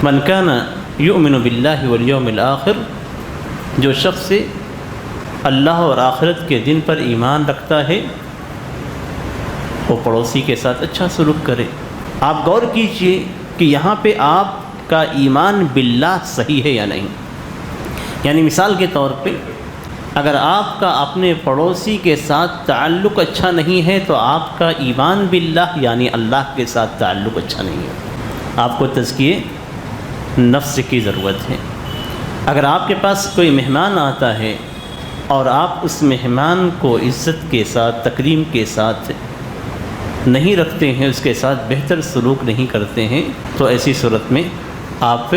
من کان یؤمن باللہ والیوم الآخر، جو شخص اللہ اور آخرت کے دن پر ایمان رکھتا ہے وہ پڑوسی کے ساتھ اچھا سلوک کرے۔ آپ غور کیجئے کہ یہاں پہ آپ کا ایمان باللہ صحیح ہے یا نہیں۔ یعنی مثال کے طور پہ اگر آپ کا اپنے پڑوسی کے ساتھ تعلق اچھا نہیں ہے تو آپ کا ایمان باللہ یعنی اللہ کے ساتھ تعلق اچھا نہیں ہے۔ آپ کو تزکیے نفس کی ضرورت ہے۔ اگر آپ کے پاس کوئی مہمان آتا ہے اور آپ اس مہمان کو عزت کے ساتھ تکریم کے ساتھ نہیں رکھتے ہیں، اس کے ساتھ بہتر سلوک نہیں کرتے ہیں، تو ایسی صورت میں آپ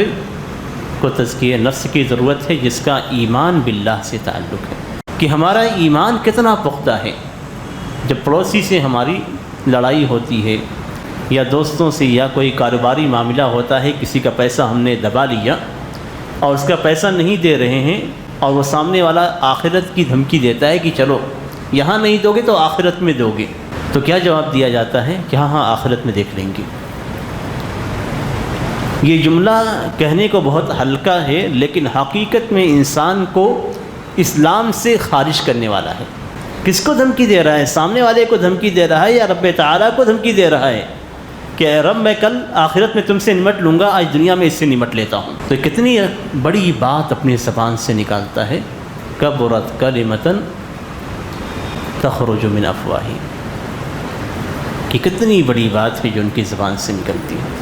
کو تزکیہ نفس کی ضرورت ہے، جس کا ایمان باللہ سے تعلق ہے کہ ہمارا ایمان کتنا پختہ ہے۔ جب پڑوسی سے ہماری لڑائی ہوتی ہے یا دوستوں سے یا کوئی کاروباری معاملہ ہوتا ہے، کسی کا پیسہ ہم نے دبا لیا اور اس کا پیسہ نہیں دے رہے ہیں اور وہ سامنے والا آخرت کی دھمکی دیتا ہے کہ چلو یہاں نہیں دو گے تو آخرت میں دو گے، تو کیا جواب دیا جاتا ہے کہ ہاں آخرت میں دیکھ لیں گے۔ یہ جملہ کہنے کو بہت ہلکا ہے لیکن حقیقت میں انسان کو اسلام سے خارج کرنے والا ہے۔ کس کو دھمکی دے رہا ہے؟ سامنے والے کو دھمکی دے رہا ہے یا رب تعالیٰ کو دھمکی دے رہا ہے کہ اے رب میں کل آخرت میں تم سے نمٹ لوں گا، آج دنیا میں اس سے نمٹ لیتا ہوں۔ تو کتنی بڑی بات اپنی زبان سے نکالتا ہے، کبرت کلمۃ تخرج من افواہہم، کہ کتنی بڑی بات ہے جو ان کی زبان سے نکلتی ہے۔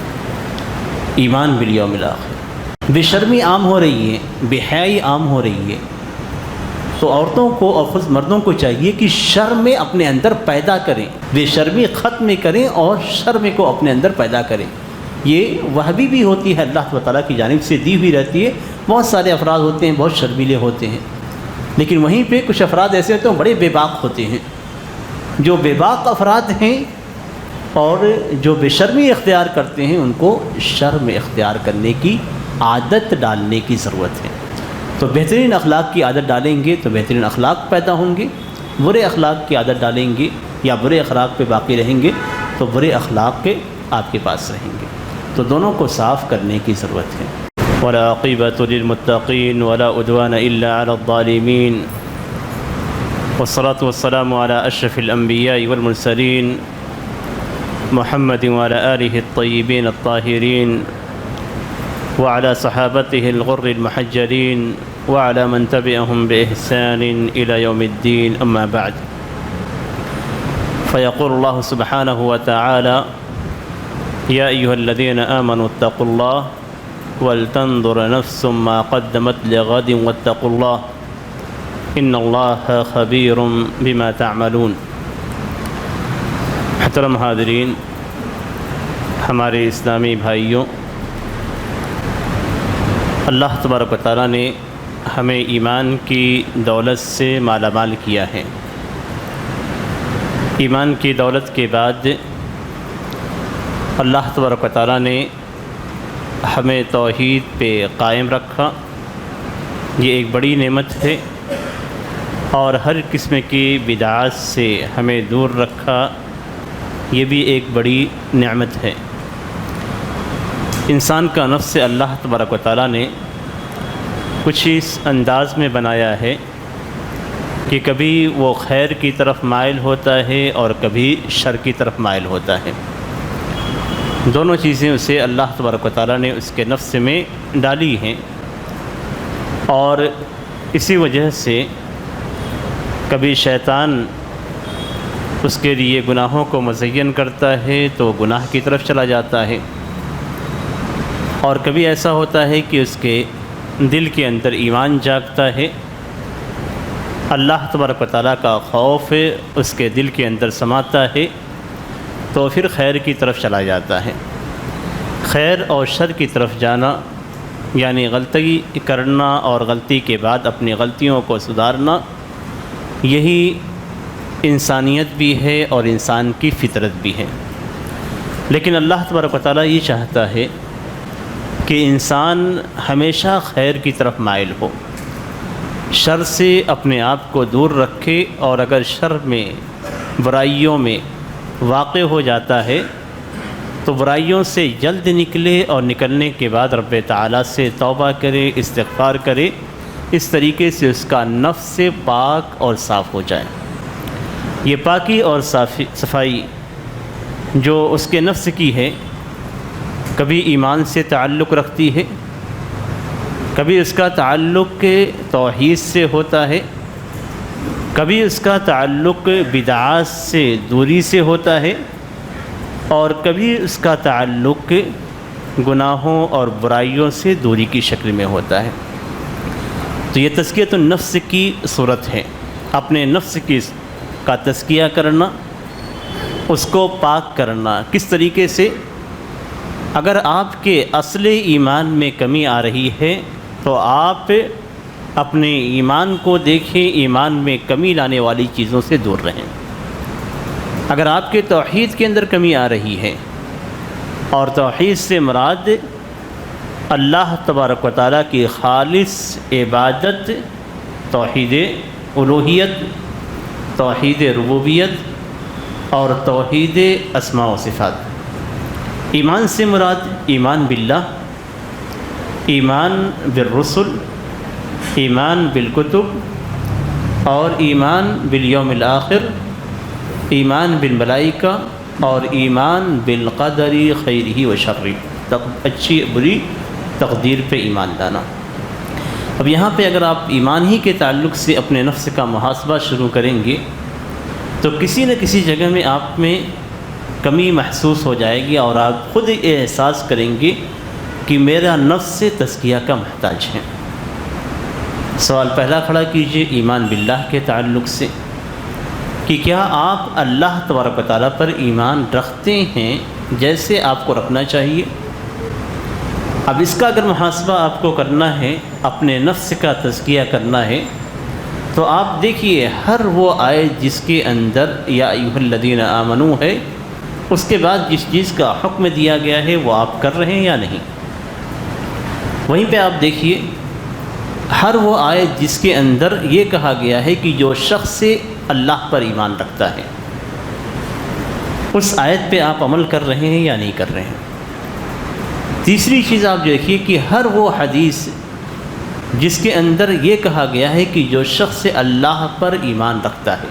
ایمان بالیوم الآخر، بے شرمی عام ہو رہی ہے، بے حیائی عام ہو رہی ہے، تو عورتوں کو اور خود مردوں کو چاہیے کہ شرم اپنے اندر پیدا کریں، بے شرمی ختم کریں اور شرم کو اپنے اندر پیدا کریں۔ یہ وہبی بھی ہوتی ہے، اللہ تعالیٰ کی جانب سے دی ہوئی رہتی ہے۔ بہت سارے افراد ہوتے ہیں بہت شرمیلے ہوتے ہیں، لیکن وہیں پہ کچھ افراد ایسے ہوتے ہیں بڑے بے باک ہوتے ہیں۔ جو بے باک افراد ہیں اور جو بے شرمی اختیار کرتے ہیں، ان کو شرم اختیار کرنے کی عادت ڈالنے کی ضرورت ہے۔ تو بہترین اخلاق کی عادت ڈالیں گے تو بہترین اخلاق پیدا ہوں گے، برے اخلاق کی عادت ڈالیں گے یا برے اخلاق پہ باقی رہیں گے تو برے اخلاق کے آپ کے پاس رہیں گے۔ تو دونوں کو صاف کرنے کی ضرورت ہے۔ والعاقبۃ للمتقین ولا عدوان الا علی الظالمین، والصلاة والسلام علی اشرف الانبیاء والمرسلین محمد وعلى آلہ الطیبین الطاہرین وعلى صحابته الغر المحجلین وعلى من تبعهم بإحسان إلى يوم الدين، أما بعد، فيقول الله سبحانه وتعالى: يا أيها الذين آمنوا اتقوا الله ولتنظر نفس ما قدمت لغد واتقوا الله إن الله خبير بما تعملون۔ محترم حاضرین، ہمارے اسلامی بھائیوں، اللہ تبارک و تعالیٰ نے ہمیں ایمان کی دولت سے مالا مال کیا ہے۔ ایمان کی دولت کے بعد اللہ تبارک و تعالیٰ نے ہمیں توحید پہ قائم رکھا، یہ ایک بڑی نعمت ہے، اور ہر قسم کی بدعات سے ہمیں دور رکھا، یہ بھی ایک بڑی نعمت ہے۔ انسان کا نفس اللہ تبارک و تعالیٰ نے کچھ اس انداز میں بنایا ہے کہ کبھی وہ خیر کی طرف مائل ہوتا ہے اور کبھی شر کی طرف مائل ہوتا ہے۔ دونوں چیزیں اسے اللہ تبارک و تعالیٰ نے اس کے نفس میں ڈالی ہیں، اور اسی وجہ سے کبھی شیطان اس کے لیے گناہوں کو مزین کرتا ہے تو گناہ کی طرف چلا جاتا ہے، اور کبھی ایسا ہوتا ہے کہ اس کے دل کے اندر ایمان جاگتا ہے، اللہ تبارک و تعالیٰ کا خوف اس کے دل کے اندر سماتا ہے، تو پھر خیر کی طرف چلا جاتا ہے۔ خیر اور شر کی طرف جانا یعنی غلطی کرنا اور غلطی کے بعد اپنی غلطیوں کو سدھارنا، یہی انسانیت بھی ہے اور انسان کی فطرت بھی ہے۔ لیکن اللہ تبارک و تعالیٰ یہ چاہتا ہے کہ انسان ہمیشہ خیر کی طرف مائل ہو، شر سے اپنے آپ کو دور رکھے، اور اگر شر میں برائیوں میں واقع ہو جاتا ہے تو برائیوں سے جلد نکلے اور نکلنے کے بعد رب تعالیٰ سے توبہ کرے، استغفار کرے، اس طریقے سے اس کا نفس پاک اور صاف ہو جائے۔ یہ پاکی اور صفائی جو اس کے نفس کی ہے، کبھی ایمان سے تعلق رکھتی ہے، کبھی اس کا تعلق توحید سے ہوتا ہے، کبھی اس کا تعلق بدعات سے دوری سے ہوتا ہے، اور کبھی اس کا تعلق گناہوں اور برائیوں سے دوری کی شکل میں ہوتا ہے۔ تو یہ تزکیۃ النفس کی صورت ہے، اپنے نفس کا تزکیہ کرنا، اس کو پاک کرنا۔ کس طریقے سے؟ اگر آپ کے اصل ایمان میں کمی آ رہی ہے تو آپ اپنے ایمان کو دیکھیں، ایمان میں کمی لانے والی چیزوں سے دور رہیں۔ اگر آپ کے توحید کے اندر کمی آ رہی ہے، اور توحید سے مراد اللہ تبارک و تعالیٰ کی خالص عبادت، توحید الوہیت، توحید ربوبیت اور توحید اسماء و صفات۔ ایمان سے مراد ایمان باللہ، ایمان بالرسل، ایمان بالکتب اور ایمان بالیوم الآخر، ایمان بالملائکہ اور ایمان بالقدر خیرہ و شرہ، اچھی بری تقدیر پہ ایمان لانا۔ اب یہاں پہ اگر آپ ایمان ہی کے تعلق سے اپنے نفس کا محاسبہ شروع کریں گے تو کسی نہ کسی جگہ میں آپ میں کمی محسوس ہو جائے گی، اور آپ خود احساس کریں گے کہ میرا نفس سے تزکیہ کا محتاج ہے۔ سوال پہلا کھڑا کیجئے ایمان باللہ کے تعلق سے، کہ کیا آپ اللہ تبارک و تعالیٰ پر ایمان رکھتے ہیں جیسے آپ کو رکھنا چاہیے؟ اب اس کا اگر محاسبہ آپ کو کرنا ہے، اپنے نفس کا تزکیہ کرنا ہے، تو آپ دیکھیے ہر وہ آیت جس کے اندر یا ایھا الذین آمنوا ہے، اس کے بعد جس چیز کا حکم دیا گیا ہے وہ آپ کر رہے ہیں یا نہیں۔ وہیں پہ آپ دیکھیے ہر وہ آیت جس کے اندر یہ کہا گیا ہے کہ جو شخص سے اللہ پر ایمان رکھتا ہے، اس آیت پہ آپ عمل کر رہے ہیں یا نہیں کر رہے ہیں۔ تیسری چیز آپ دیکھیے کہ ہر وہ حدیث جس کے اندر یہ کہا گیا ہے کہ جو شخص اللہ پر ایمان رکھتا ہے،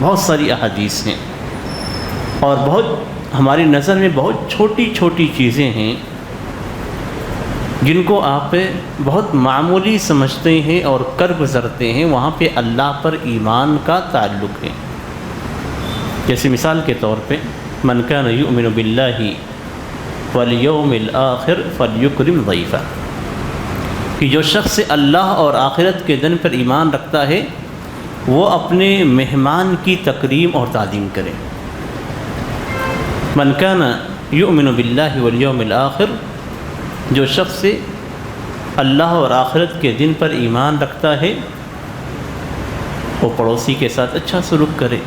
بہت ساری احادیث ہیں اور بہت ہماری نظر میں بہت چھوٹی چھوٹی چیزیں ہیں جن کو آپ بہت معمولی سمجھتے ہیں اور کر گزرتے ہیں، وہاں پہ اللہ پر ایمان کا تعلق ہے۔ جیسے مثال کے طور پہ من کان یؤمن باللہ والیوم الآخر فلیکرم ضیفہ، کہ جو شخص اللہ اور آخرت کے دن پر ایمان رکھتا ہے وہ اپنے مہمان کی تکریم اور تعظیم کرے۔ من کان یؤمن باللہ والیوم الآخر، جو شخص اللہ اور آخرت کے دن پر ایمان رکھتا ہے وہ پڑوسی کے ساتھ اچھا سلوک کرے۔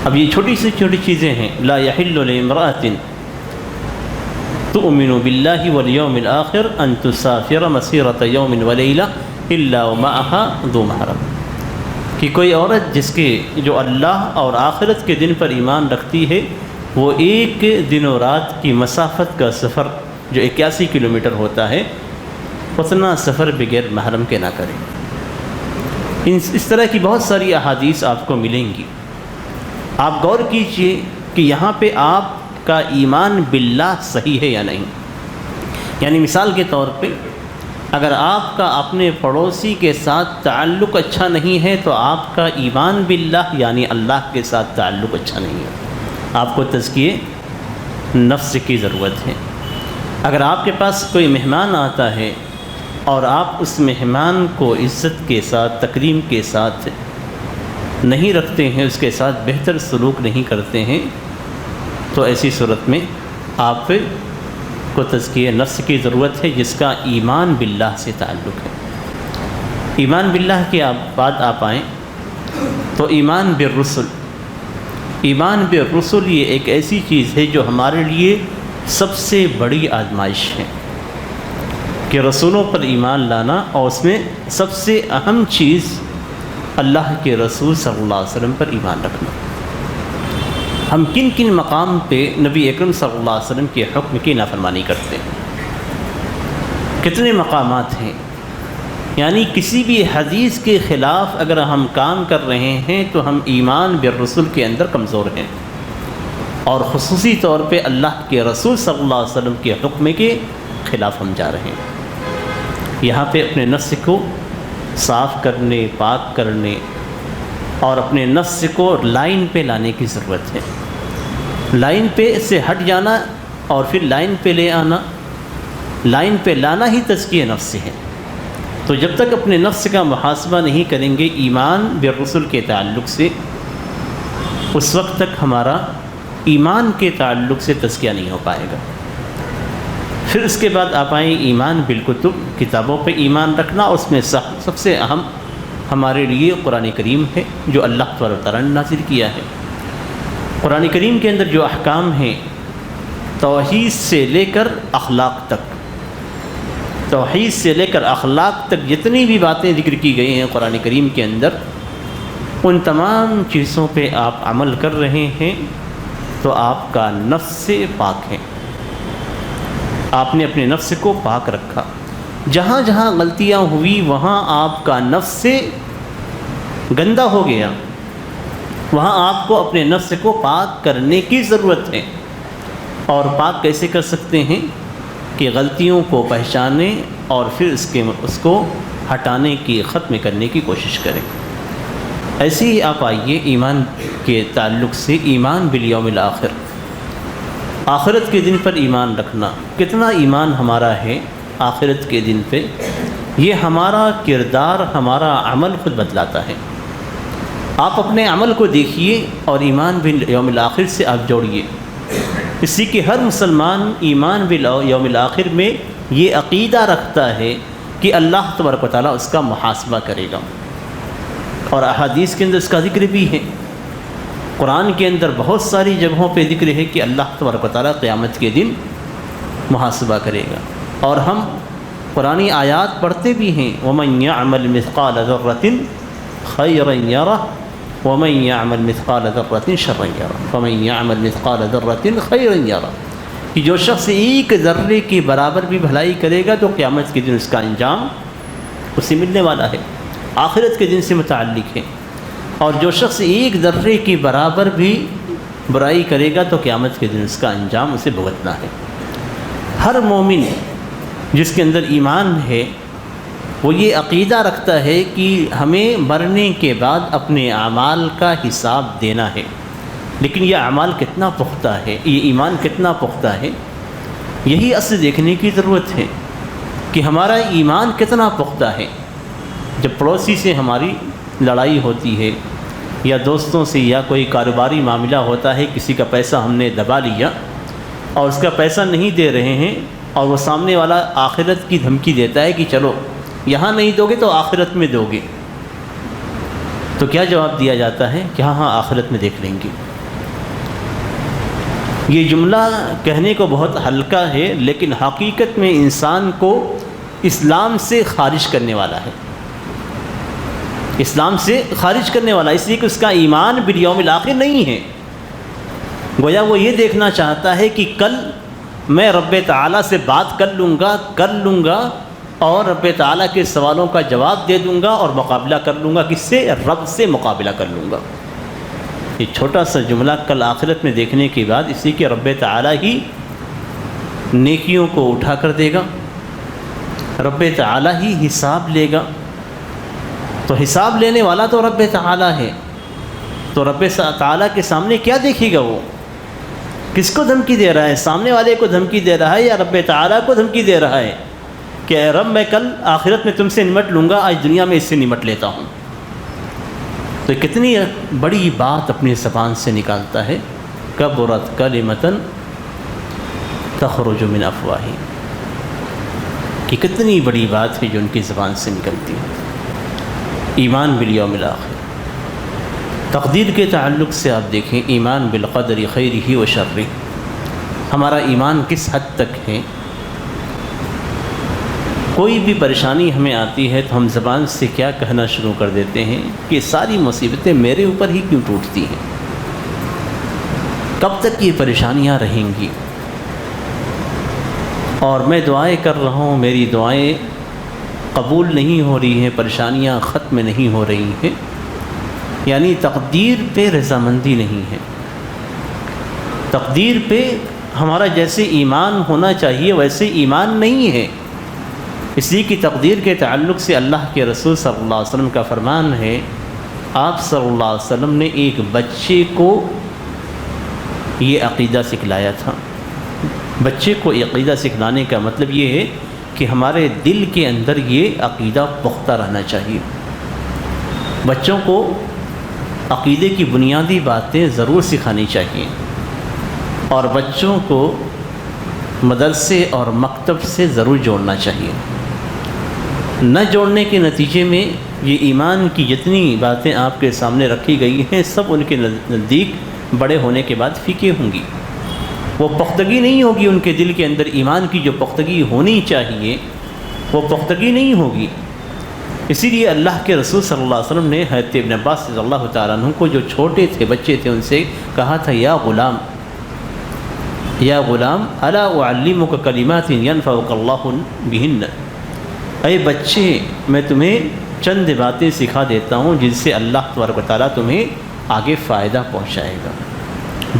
اب یہ چھوٹی سی چھوٹی چیزیں ہیں۔ لا یحل لامرأۃ تؤمن باللہ والیوم الآخر ان تسافر مسیرۃ یوم ولیلہ الا ومعها ذو محرم، کہ کوئی عورت جو اللہ اور آخرت کے دن پر ایمان رکھتی ہے وہ ایک دن و رات کی مسافت کا سفر جو 81 کلومیٹر ہوتا ہے، اتنا سفر بغیر محرم کے نہ کرے۔ اس طرح کی بہت ساری احادیث آپ کو ملیں گی۔ آپ غور کیجئے کہ یہاں پہ آپ کا ایمان باللہ صحیح ہے یا نہیں۔ یعنی مثال کے طور پہ اگر آپ کا اپنے پڑوسی کے ساتھ تعلق اچھا نہیں ہے تو آپ کا ایمان باللہ یعنی اللہ کے ساتھ تعلق اچھا نہیں ہے۔ آپ کو تزکیے نفس کی ضرورت ہے۔ اگر آپ کے پاس کوئی مہمان آتا ہے اور آپ اس مہمان کو عزت کے ساتھ، تکریم کے ساتھ نہیں رکھتے ہیں، اس کے ساتھ بہتر سلوک نہیں کرتے ہیں، تو ایسی صورت میں آپ کو تزکیہ نفس کی ضرورت ہے جس کا ایمان باللہ سے تعلق ہے۔ ایمان باللہ کے بعد آپ آئیں تو ایمان بالرسل۔ ایمان بالرسل یہ ایک ایسی چیز ہے جو ہمارے لیے سب سے بڑی آزمائش ہے کہ رسولوں پر ایمان لانا، اور اس میں سب سے اہم چیز اللہ کے رسول صلی اللہ علیہ وسلم پر ایمان رکھنا۔ ہم کن کن مقام پہ نبی اکرم صلی اللہ علیہ وسلم کے حکم کی نافرمانی کرتے ہیں، کتنے مقامات ہیں؟ یعنی کسی بھی حدیث کے خلاف اگر ہم کام کر رہے ہیں تو ہم ایمان بالرسول کے اندر کمزور ہیں، اور خصوصی طور پہ اللہ کے رسول صلی اللہ علیہ وسلم کے حکم کے خلاف ہم جا رہے ہیں۔ یہاں پہ اپنے نفس کو صاف کرنے، پاک کرنے اور اپنے نفس کو لائن پہ لانے کی ضرورت ہے۔ لائن پہ سے ہٹ جانا اور پھر لائن پہ لے آنا، لائن پہ لانا ہی تزکیہ نفس ہے۔ تو جب تک اپنے نفس کا محاسبہ نہیں کریں گے ایمان بالرسول کے تعلق سے، اس وقت تک ہمارا ایمان کے تعلق سے تزکیہ نہیں ہو پائے گا۔ پھر اس کے بعد آپ آئیں ایمان بالکتب، کتابوں پہ ایمان رکھنا۔ اس میں سب سے اہم ہمارے لیے قرآن کریم ہے، جو اللہ تبارک و تعالیٰ نے نازل کیا ہے۔ قرآن کریم کے اندر جو احکام ہیں، توحید سے لے کر اخلاق تک، توحید سے لے کر اخلاق تک جتنی بھی باتیں ذکر کی گئی ہیں قرآن کریم کے اندر، ان تمام چیزوں پہ آپ عمل کر رہے ہیں تو آپ کا نفس سے پاک ہے۔ آپ نے اپنے نفس کو پاک رکھا، جہاں جہاں غلطیاں ہوئی وہاں آپ کا نفس سے گندہ ہو گیا، وہاں آپ کو اپنے نفس کو پاک کرنے کی ضرورت ہے۔ اور پاک کیسے کر سکتے ہیں؟ کہ غلطیوں کو پہچانیں اور پھر اس کو ہٹانے کی، ختم کرنے کی کوشش کریں۔ ایسے ہی آپ آئیے ایمان کے تعلق سے، ایمان بالیوم الآخر، آخرت کے دن پر ایمان رکھنا۔ کتنا ایمان ہمارا ہے آخرت کے دن پہ، یہ ہمارا کردار، ہمارا عمل خود بتلاتا ہے۔ آپ اپنے عمل کو دیکھیے اور ایمان بالیوم الآخر سے آپ جوڑیے۔ اسی کہ ہر مسلمان ایمان بالیوم الآخر میں یہ عقیدہ رکھتا ہے کہ اللہ تبارک و تعالیٰ اس کا محاسبہ کرے گا، اور احادیث کے اندر اس کا ذکر بھی ہے۔ قرآن کے اندر بہت ساری جگہوں پہ ذکر ہے کہ اللہ تبارک و تعالیٰ قیامت کے دن محاسبہ کرے گا، اور ہم قرآنی آیات پڑھتے بھی ہیں، وَمَن يَعْمَلْ مِثْقَالَ ذَرَّةٍ خَيْرًا يَرَهُ وَمَن يَعْمَلْ مِثْقَالَ ذَرَّةٍ شَرًّا يَرَهُ فَمَن يَعْمَلْ مِثْقَالَ ذَرَّةٍ خَيْرًا يَرَهُ کہ جو شخص ایک ذرے کے برابر بھی بھلائی کرے گا تو قیامت کے دن اس کا انجام اسے ملنے والا ہے، آخرت کے دن سے متعلق ہے۔ اور جو شخص ایک ذرے کے برابر بھی برائی کرے گا تو قیامت کے دن اس کا انجام اسے بھگتنا ہے۔ ہر مومن جس کے اندر ایمان ہے وہ یہ عقیدہ رکھتا ہے کہ ہمیں مرنے کے بعد اپنے اعمال کا حساب دینا ہے، لیکن یہ اعمال کتنا پختہ ہے، یہ ایمان کتنا پختہ ہے، یہی اصل دیکھنے کی ضرورت ہے کہ ہمارا ایمان کتنا پختہ ہے۔ جب پڑوسی سے ہماری لڑائی ہوتی ہے، یا دوستوں سے، یا کوئی کاروباری معاملہ ہوتا ہے، کسی کا پیسہ ہم نے دبا لیا اور اس کا پیسہ نہیں دے رہے ہیں، اور وہ سامنے والا آخرت کی دھمکی دیتا ہے کہ چلو یہاں نہیں دو گے تو آخرت میں دو گے، تو کیا جواب دیا جاتا ہے کہ ہاں آخرت میں دیکھ لیں گے۔ یہ جملہ کہنے کو بہت ہلکا ہے، لیکن حقیقت میں انسان کو اسلام سے خارج کرنے والا ہے، اسلام سے خارج کرنے والا، اس لیے کہ اس کا ایمان بالیوم الآخر نہیں ہے۔ گویا وہ یہ دیکھنا چاہتا ہے کہ کل میں رب تعالیٰ سے بات کر لوں گا اور رب تعالیٰ کے سوالوں کا جواب دے دوں گا اور مقابلہ کر لوں گا، کس سے؟ رب سے مقابلہ کر لوں گا۔ یہ چھوٹا سا جملہ کل آخرت میں دیکھنے کے بعد، اسی کہ رب تعالیٰ ہی نیکیوں کو اٹھا کر دے گا، رب تعالیٰ ہی حساب لے گا، تو حساب لینے والا تو رب تعالیٰ ہے، تو رب تعالیٰ کے سامنے کیا دیکھے گا؟ وہ کس کو دھمکی دے رہا ہے؟ سامنے والے کو دھمکی دے رہا ہے یا رب تعالیٰ کو دھمکی دے رہا ہے کہ اے رب، میں کل آخرت میں تم سے نمٹ لوں گا، آج دنیا میں اس سے نمٹ لیتا ہوں۔ تو کتنی بڑی بات اپنی زبان سے نکالتا ہے، کبرت کلمۃ تخرج من افواہہم، کہ کتنی بڑی بات ہے جو ان کی زبان سے نکلتی ہے۔ ایمان بالیوم الآخر، تقدیر کے تعلق سے آپ دیکھیں، ایمان بالقدر خیرہ و شرہ، ہمارا ایمان کس حد تک ہے۔ کوئی بھی پریشانی ہمیں آتی ہے تو ہم زبان سے کیا کہنا شروع کر دیتے ہیں کہ ساری مصیبتیں میرے اوپر ہی کیوں ٹوٹتی ہیں۔ کب تک یہ پریشانیاں رہیں گی؟ اور میں دعائیں کر رہا ہوں، میری دعائیں قبول نہیں ہو رہی ہیں، پریشانیاں ختم نہیں ہو رہی ہیں، یعنی تقدیر پہ رضامندی نہیں ہے۔ تقدیر پہ ہمارا جیسے ایمان ہونا چاہیے ویسے ایمان نہیں ہے۔ اس لیے کہ تقدیر کے تعلق سے اللہ کے رسول صلی اللہ علیہ وسلم کا فرمان ہے، آپ صلی اللہ علیہ وسلم نے ایک بچے کو یہ عقیدہ سکھلایا تھا۔ بچے کو عقیدہ سکھلانے کا مطلب یہ ہے کہ ہمارے دل کے اندر یہ عقیدہ پختہ رہنا چاہیے۔ بچوں کو عقیدے کی بنیادی باتیں ضرور سکھانی چاہیے، اور بچوں کو مدرسے اور مکتب سے ضرور جوڑنا چاہیے۔ نہ جوڑنے کے نتیجے میں یہ ایمان کی جتنی باتیں آپ کے سامنے رکھی گئی ہیں سب ان کے نزدیک بڑے ہونے کے بعد پھیکے ہوں گی۔ وہ پختگی نہیں ہوگی ان کے دل کے اندر، ایمان کی جو پختگی ہونی چاہیے وہ پختگی نہیں ہوگی۔ اسی لیے اللہ کے رسول صلی اللہ علیہ وسلم نے حضرت ابن عباس رضی اللہ تعالیٰ عنہ کو، جو چھوٹے تھے، بچے تھے، ان سے کہا تھا، یا غلام الا اعلمک کلمات ینفعک اللہ بہن، اے بچے میں تمہیں چند باتیں سکھا دیتا ہوں جن سے اللہ تبارک و تعالیٰ تمہیں آگے فائدہ پہنچائے گا۔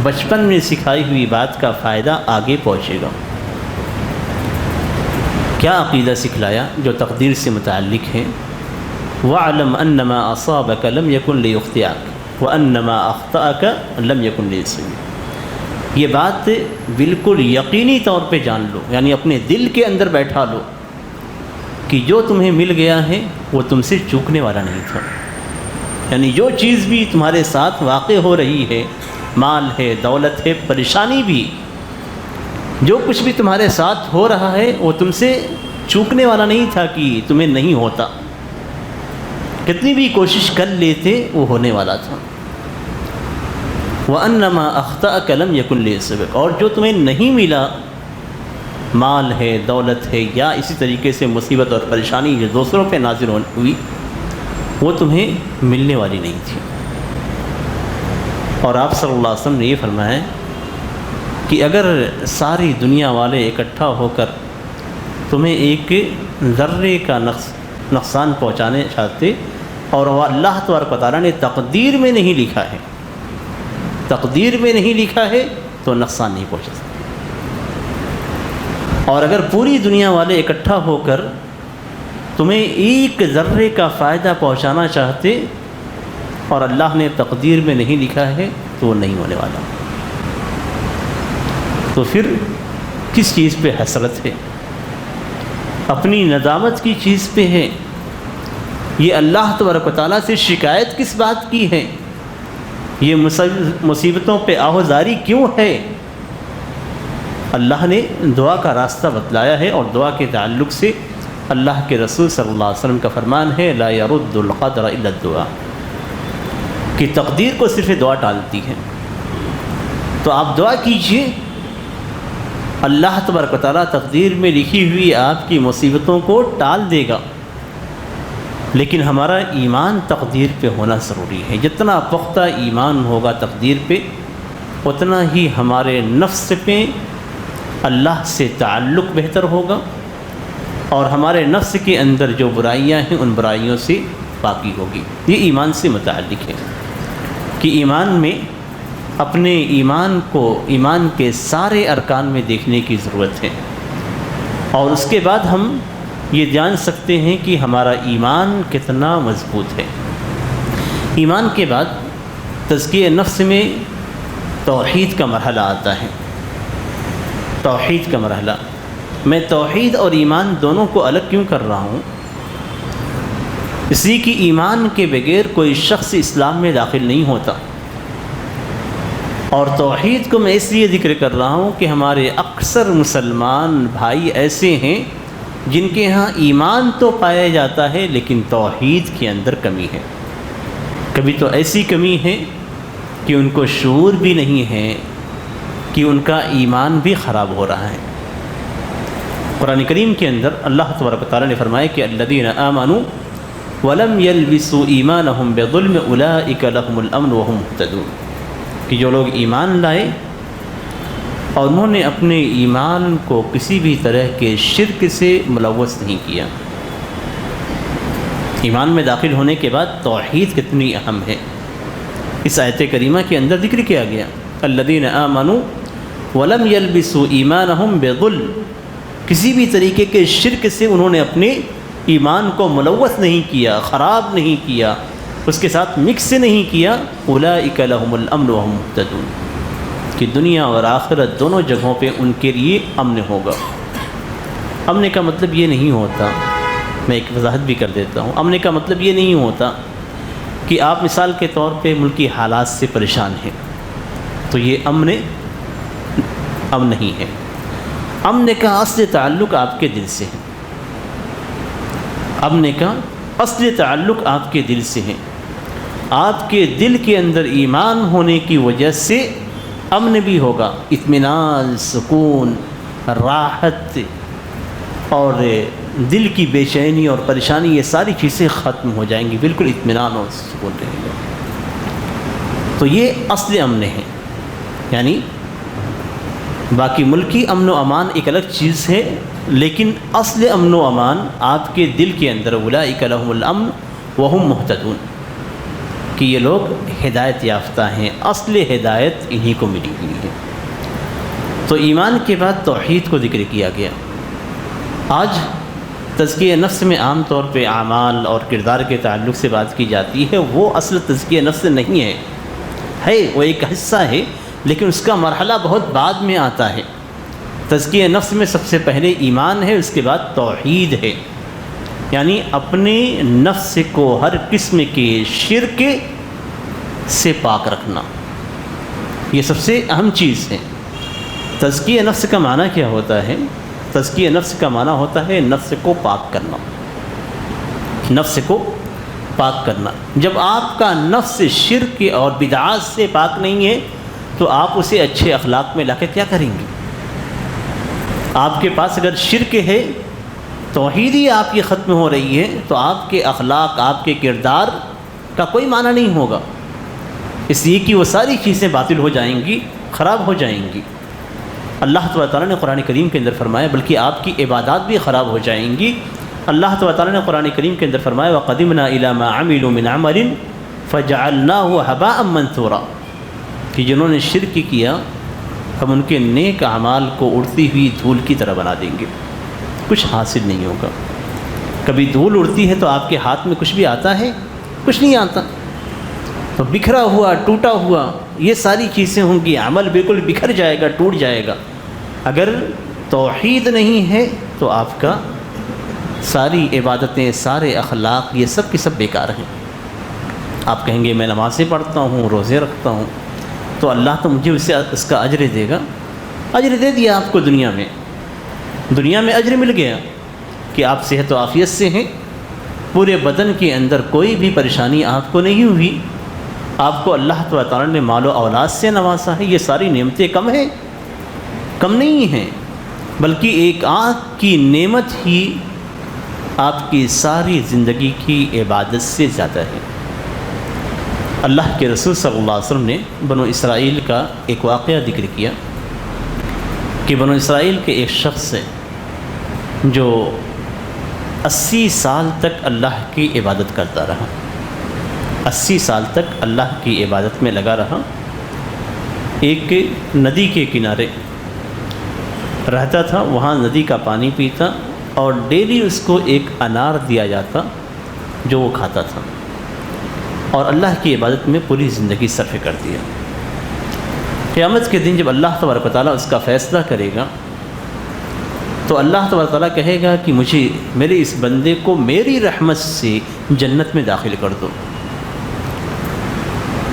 بچپن میں سکھائی ہوئی بات کا فائدہ آگے پہنچے گا۔ کیا عقیدہ سکھلایا؟ جو تقدیر سے متعلق ہے، وَاعْلَمْ أَنَّمَا أَصَابَكَ لَمْ يَكُنْ لِيُخْطِئَكَ وَأَنَّمَا أَخْطَأَكَ لَمْ يَكُنْ لِيُصِبَكَ۔ یہ بات بالکل یقینی طور پہ جان لو، یعنی اپنے دل کے اندر بیٹھا لو کہ جو تمہیں مل گیا ہے وہ تم سے چوکنے والا نہیں تھا۔ یعنی جو چیز بھی تمہارے ساتھ واقع ہو رہی ہے، مال ہے، دولت ہے، پریشانی بھی، جو کچھ بھی تمہارے ساتھ ہو رہا ہے وہ تم سے چوکنے والا نہیں تھا کہ تمہیں نہیں ہوتا۔ کتنی بھی کوشش کر لیتے وہ ہونے والا تھا۔ وَأَنَّمَا أَخْطَأَكَ لَمْ يَكُنْ لِيُصِبَكَ، اور جو تمہیں نہیں ملا، مال ہے، دولت ہے، یا اسی طریقے سے مصیبت اور پریشانی جو دوسروں پہ نازل ہوئی، وہ تمہیں ملنے والی نہیں تھی۔ اور آپ صلی اللہ علیہ وسلم نے یہ فرمایا کہ اگر ساری دنیا والے اکٹھا ہو کر تمہیں ایک ذرے کا نقصان پہنچانے چاہتے، اور وہ اللہ تبارک و تعالیٰ نے تقدیر میں نہیں لکھا ہے، تقدیر میں نہیں لکھا ہے تو نقصان نہیں پہنچا سکتا۔ اور اگر پوری دنیا والے اکٹھا ہو کر تمہیں ایک ذرے کا فائدہ پہنچانا چاہتے اور اللہ نے تقدیر میں نہیں لکھا ہے تو وہ نہیں ہونے والا، تو پھر کس چیز پہ حسرت ہے؟ اپنی ندامت کی چیز پہ ہے۔ یہ اللہ تبارک و تعالیٰ سے شکایت کس بات کی ہے؟ یہ مصیبتوں پہ آہوزاری کیوں ہے؟ اللہ نے دعا کا راستہ بتلایا ہے، اور دعا کے تعلق سے اللہ کے رسول صلی اللہ علیہ وسلم کا فرمان ہے، لا يرد القدر الا الدعاء، کہ تقدیر کو صرف دعا ٹالتی ہے۔ تو آپ دعا کیجئے، اللہ تبارک و تعالیٰ تقدیر میں لکھی ہوئی آپ کی مصیبتوں کو ٹال دے گا، لیکن ہمارا ایمان تقدیر پہ ہونا ضروری ہے۔ جتنا پختہ ایمان ہوگا تقدیر پہ، اتنا ہی ہمارے نفس پہ اللہ سے تعلق بہتر ہوگا، اور ہمارے نفس کے اندر جو برائیاں ہیں ان برائیوں سے پاکی ہوگی۔ یہ ایمان سے متعلق ہے کہ ایمان میں اپنے ایمان کو ایمان کے سارے ارکان میں دیکھنے کی ضرورت ہے، اور اس کے بعد ہم یہ جان سکتے ہیں کہ ہمارا ایمان کتنا مضبوط ہے۔ ایمان کے بعد تزکیہ نفس میں توحید کا مرحلہ آتا ہے۔ توحید کا مرحلہ، میں توحید اور ایمان دونوں کو الگ کیوں کر رہا ہوں؟ اس لیے کہ ایمان کے بغیر کوئی شخص اسلام میں داخل نہیں ہوتا، اور توحید کو میں اس لیے ذکر کر رہا ہوں کہ ہمارے اکثر مسلمان بھائی ایسے ہیں جن کے ہاں ایمان تو پایا جاتا ہے لیکن توحید کے اندر کمی ہے۔ کبھی تو ایسی کمی ہے کہ ان کو شعور بھی نہیں ہے کہ ان کا ایمان بھی خراب ہو رہا ہے۔ قرآن کریم کے اندر اللہ تبارک و تعالیٰ نے فرمایا کہ الذین آمنوا ولم یلبسوا ایمانہم بظلم اولئک لہم الامن وہم مہتدون، کہ جو لوگ ایمان لائے اور انہوں نے اپنے ایمان کو کسی بھی طرح کے شرک سے ملوث نہیں کیا۔ ایمان میں داخل ہونے کے بعد توحید کتنی اہم ہے، اس آیت کریمہ کے اندر ذکر کیا گیا، الذین آمنوا ولم یلبسوا ایمانہم بظلم، کسی بھی طریقے کے شرک سے انہوں نے اپنے ایمان کو ملوث نہیں کیا، خراب نہیں کیا، اس کے ساتھ مکس نہیں کیا، اولئک لہم الامن وہم مہتدون، کہ دنیا اور آخرت دونوں جگہوں پہ ان کے لیے امن ہوگا۔ امن کا مطلب یہ نہیں ہوتا، میں ایک وضاحت بھی کر دیتا ہوں، امن کا مطلب یہ نہیں ہوتا کہ آپ مثال کے طور پہ ملکی حالات سے پریشان ہیں تو یہ امن نہیں ہے۔ امن کا اصل تعلق آپ کے دل سے ہے، امن کا اصل تعلق آپ کے دل سے ہے۔ آپ کے دل کے اندر ایمان ہونے کی وجہ سے امن بھی ہوگا، اطمینان، سکون، راحت اور دل کی بے چینی اور پریشانی، یہ ساری چیزیں ختم ہو جائیں گی، بالکل اطمینان اور سکون رہے گا۔ تو یہ اصل امن ہے، یعنی باقی ملکی امن و امان ایک الگ چیز ہے، لیکن اصل امن و امان آپ کے دل کے اندر، اولئک لہم الامن وہم مہتدون، کہ یہ لوگ ہدایت یافتہ ہیں، اصل ہدایت انہی کو ملی ہوئی ہے۔ تو ایمان کے بعد توحید کو ذکر کیا گیا۔ آج تزکیہ نفس میں عام طور پہ اعمال اور کردار کے تعلق سے بات کی جاتی ہے، وہ اصل تزکیہ نفس نہیں ہے، وہ ایک حصہ ہے، لیکن اس کا مرحلہ بہت بعد میں آتا ہے۔ تزکیہ نفس میں سب سے پہلے ایمان ہے، اس کے بعد توحید ہے، یعنی اپنے نفس کو ہر قسم کے شرک سے پاک رکھنا، یہ سب سے اہم چیز ہے۔ تزکیہ نفس کا معنی کیا ہوتا ہے؟ تزکیہ نفس کا معنی ہوتا ہے نفس کو پاک کرنا، نفس کو پاک کرنا۔ جب آپ کا نفس شرک اور بدعات سے پاک نہیں ہے تو آپ اسے اچھے اخلاق میں لا کے کیا کریں گے؟ آپ کے پاس اگر شرک ہے، توحید ہی آپ کی ختم ہو رہی ہے، تو آپ کے اخلاق، آپ کے کردار کا کوئی معنی نہیں ہوگا، اس لیے کہ وہ ساری چیزیں باطل ہو جائیں گی، خراب ہو جائیں گی۔ اللہ تعالیٰ نے قرآن کریم کے اندر فرمایا بلکہ آپ کی عبادات بھی خراب ہو جائیں گی۔ اللہ تعالیٰ نے قرآن کریم کے اندر فرمایا وَقَدِمْنَا إِلَى مَا عَمِلُوا مِنْ عَمَلٍ فَجَعَلْنَاهُ هَبَاءً مَنْثُورًا، کہ جنہوں نے شرک کیا ہم ان کے نیک اعمال کو اڑتی ہوئی دھول کی طرح بنا دیں گے، کچھ حاصل نہیں ہوگا۔ کبھی دھول اڑتی ہے تو آپ کے ہاتھ میں کچھ بھی آتا ہے؟ کچھ نہیں آتا، تو بکھرا ہوا، ٹوٹا ہوا یہ ساری چیزیں ہوں گی، عمل بالکل بکھر جائے گا، ٹوٹ جائے گا۔ اگر توحید نہیں ہے تو آپ کا ساری عبادتیں، سارے اخلاق، یہ سب کے سب بیکار ہیں۔ آپ کہیں گے میں نمازیں پڑھتا ہوں، روزے رکھتا ہوں، تو اللہ تو مجھے اس کا اجر دے گا۔ اجر دے دیا آپ کو، دنیا میں اجر مل گیا کہ آپ صحت و عافیت سے ہیں، پورے بدن کے اندر کوئی بھی پریشانی آپ کو نہیں ہوئی، آپ کو اللہ تعالیٰ نے مال و اولاد سے نوازا ہے۔ یہ ساری نعمتیں کم ہیں؟ کم نہیں ہیں، بلکہ ایک آنکھ کی نعمت ہی آپ کی ساری زندگی کی عبادت سے زیادہ ہے۔ اللہ کے رسول صلی اللہ علیہ وسلم نے بنو اسرائیل کا ایک واقعہ ذکر کیا کہ بنو اسرائیل کے ایک شخص ہے جو 80 سال تک اللہ کی عبادت کرتا رہا، 80 سال تک اللہ کی عبادت میں لگا رہا، ایک ندی کے کنارے رہتا تھا، وہاں ندی کا پانی پیتا اور ڈیلی اس کو ایک انار دیا جاتا جو وہ کھاتا تھا، اور اللہ کی عبادت میں پوری زندگی صرف کر دیا۔ قیامت کے دن جب اللہ تبارک و تعالیٰ اس کا فیصلہ کرے گا تو اللہ تبارک و تعالیٰ کہے گا کہ مجھے، میرے اس بندے کو میری رحمت سے جنت میں داخل کر دو۔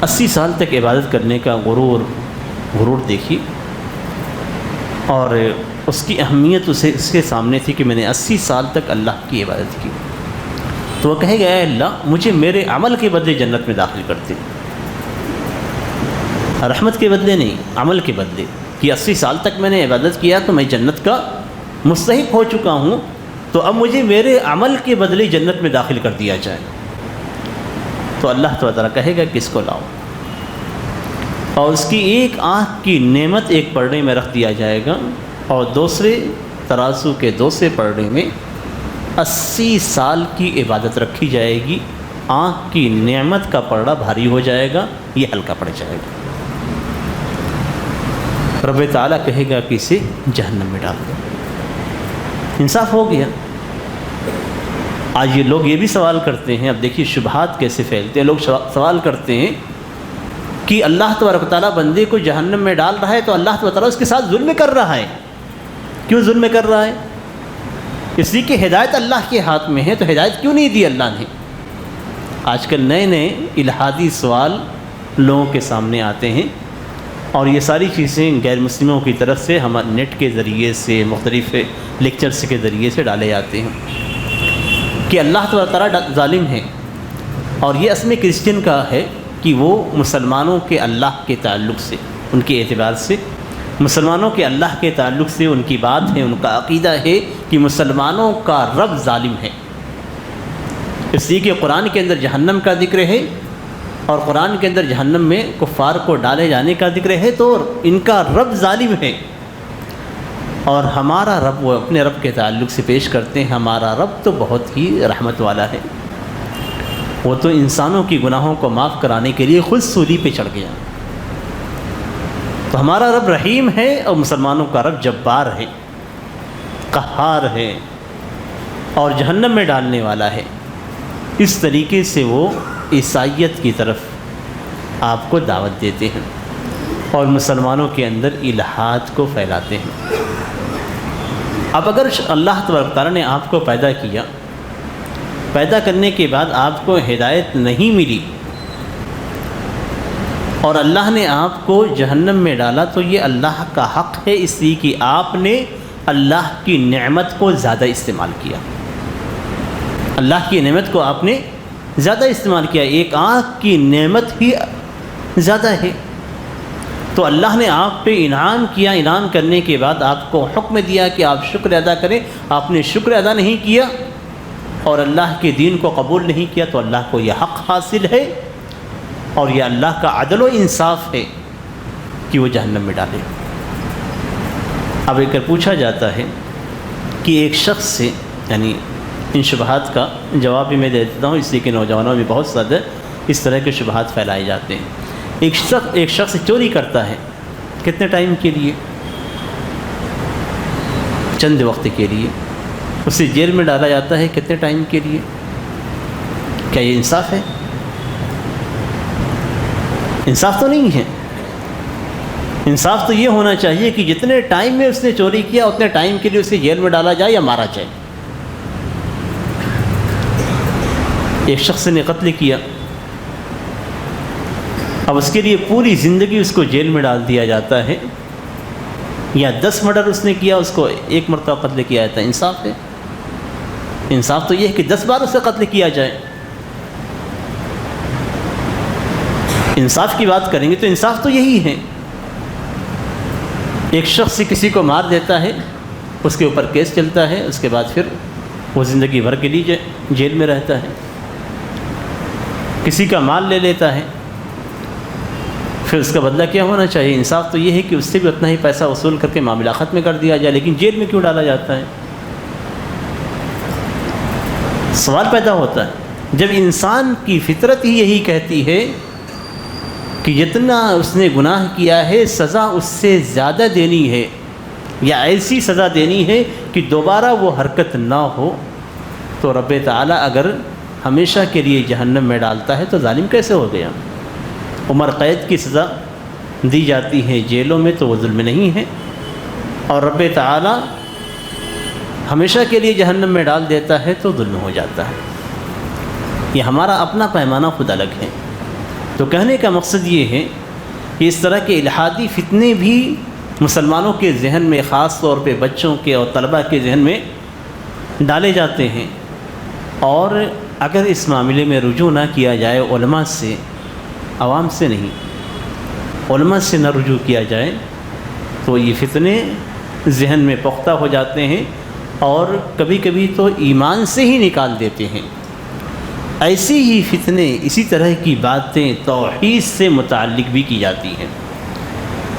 80 سال تک عبادت کرنے کا غرور دیکھی، اور اس کی اہمیت اس کے سامنے تھی کہ میں نے 80 سال تک اللہ کی عبادت کی، تو وہ کہے گا اے اللہ مجھے میرے عمل کے بدلے جنت میں داخل کر دے، رحمت کے بدلے نہیں، عمل کے بدلے، کہ 80 سال تک میں نے عبادت کیا تو میں جنت کا مستحق ہو چکا ہوں، تو اب مجھے میرے عمل کے بدلے جنت میں داخل کر دیا جائے۔ تو اللہ تعالیٰ کہے گا کس کو لاؤ؟ اور اس کی ایک آنکھ کی نعمت ایک پرڑے میں رکھ دیا جائے گا اور دوسرے ترازو کے دوسرے پرڑے میں 80 سال کی عبادت رکھی جائے گی. آنکھ کی نعمت کا پرڑا بھاری ہو جائے گا, یہ ہلکا پڑ جائے گا. رب تعالیٰ کہے گا کہ اسے جہنم میں ڈال دو. انصاف ہو گیا. آج یہ لوگ یہ بھی سوال کرتے ہیں, اب دیکھیے شبہات کیسے پھیلتے ہیں. لوگ سوال کرتے ہیں کہ اللہ تبارک و تعالیٰ بندے کو جہنم میں ڈال رہا ہے تو اللہ تبارک و تعالیٰ اس کے ساتھ ظلم کر رہا ہے. کیوں ظلم کر رہا ہے؟ اس لیے کہ ہدایت اللہ کے ہاتھ میں ہے, تو ہدایت کیوں نہیں دی اللہ نے؟ آج کل نئے نئے الہادی سوال لوگوں کے سامنے آتے ہیں اور یہ ساری چیزیں غیر مسلموں کی طرف سے ہم نیٹ کے ذریعے سے مختلف لیکچرز کے ذریعے سے ڈالے جاتے ہیں کہ اللہ تعالیٰ ظالم ہے. اور یہ اصل میں کرسچن کا ہے کہ وہ مسلمانوں کے اللہ کے تعلق سے, ان کے اعتبار سے مسلمانوں کے اللہ کے تعلق سے ان کی بات ہے, ان کا عقیدہ ہے کہ مسلمانوں کا رب ظالم ہے. اس لیے کہ قرآن کے اندر جہنم کا ذکر ہے اور قرآن کے اندر جہنم میں کفار کو ڈالے جانے کا ذکر ہے, تو ان کا رب ظالم ہے. اور ہمارا رب, وہ اپنے رب کے تعلق سے پیش کرتے ہیں, ہمارا رب تو بہت ہی رحمت والا ہے, وہ تو انسانوں کی گناہوں کو معاف کرانے کے لیے خود سولی پہ چڑھ گیا. تو ہمارا رب رحیم ہے اور مسلمانوں کا رب جبار ہے, قہار ہے اور جہنم میں ڈالنے والا ہے. اس طریقے سے وہ عیسائیت کی طرف آپ کو دعوت دیتے ہیں اور مسلمانوں کے اندر الہاد کو پھیلاتے ہیں. اب اگر اللہ تبارک تعالیٰ نے آپ کو پیدا کیا, پیدا کرنے کے بعد آپ کو ہدایت نہیں ملی اور اللہ نے آپ کو جہنم میں ڈالا, تو یہ اللہ کا حق ہے, اس لیے کہ آپ نے اللہ کی نعمت کو زیادہ استعمال کیا. اللہ کی نعمت کو آپ نے زیادہ استعمال کیا. ایک آنکھ کی نعمت ہی زیادہ ہے, تو اللہ نے آپ پہ انعام کیا. انعام کرنے کے بعد آپ کو حکم دیا کہ آپ شکر ادا کریں. آپ نے شکر ادا نہیں کیا اور اللہ کے دین کو قبول نہیں کیا, تو اللہ کو یہ حق حاصل ہے اور یہ اللہ کا عدل و انصاف ہے کہ وہ جہنم میں ڈالے. اب ایک پوچھا جاتا ہے کہ ایک شخص سے, یعنی ان شبہات کا جواب بھی میں دے دیتا ہوں, اس لیے کہ نوجوانوں میں بہت زیادہ اس طرح کے شبہات پھیلائے جاتے ہیں. ایک شخص چوری کرتا ہے, کتنے ٹائم کے لیے؟ چند وقت کے لیے. اسے جیل میں ڈالا جاتا ہے, کتنے ٹائم کے لیے؟ کیا یہ انصاف ہے؟ انصاف تو نہیں ہے. انصاف تو یہ ہونا چاہیے کہ جتنے ٹائم میں اس نے چوری کیا اتنے ٹائم کے لیے اسے جیل میں ڈالا جائے یا مارا جائے. ایک شخص نے قتل کیا, اب اس کے لیے پوری زندگی اس کو جیل میں ڈال دیا جاتا ہے, یا 10 مرڈر اس نے کیا, اس کو 1 مرتبہ قتل کیا جاتا ہے. انصاف ہے؟ انصاف تو یہ ہے کہ 10 بار اسے قتل کیا جائے. انصاف کی بات کریں گے تو انصاف تو یہی ہے. ایک شخص کسی کو مار دیتا ہے, اس کے اوپر کیس چلتا ہے, اس کے بعد پھر وہ زندگی بھر کے لیے جیل میں رہتا ہے. کسی کا مال لے لیتا ہے, پھر اس کا بدلہ کیا ہونا چاہیے؟ انصاف تو یہ ہے کہ اس سے بھی اتنا ہی پیسہ وصول کر کے معاملہ ختم کر دیا جائے, لیکن جیل میں کیوں ڈالا جاتا ہے؟ سوال پیدا ہوتا ہے جب انسان کی فطرت ہی یہی کہتی ہے کہ جتنا اس نے گناہ کیا ہے سزا اس سے زیادہ دینی ہے, یا ایسی سزا دینی ہے کہ دوبارہ وہ حرکت نہ ہو. تو رب تعالیٰ اگر ہمیشہ کے لیے جہنم میں ڈالتا ہے تو ظالم کیسے ہو گیا؟ عمر قید کی سزا دی جاتی ہے جیلوں میں تو وہ ظلم نہیں ہے, اور رب تعالیٰ ہمیشہ کے لیے جہنم میں ڈال دیتا ہے تو ظلم ہو جاتا ہے. یہ ہمارا اپنا پیمانہ خود الگ ہے. تو کہنے کا مقصد یہ ہے کہ اس طرح کے الہادی فتنے بھی مسلمانوں کے ذہن میں, خاص طور پہ بچوں کے اور طلباء کے ذہن میں ڈالے جاتے ہیں, اور اگر اس معاملے میں رجوع نہ کیا جائے علماء سے, عوام سے نہیں, علماء سے نہ رجوع کیا جائے تو یہ فتنے ذہن میں پختہ ہو جاتے ہیں اور کبھی کبھی تو ایمان سے ہی نکال دیتے ہیں. ایسی ہی فتنے, اسی طرح کی باتیں توحید سے متعلق بھی کی جاتی ہیں.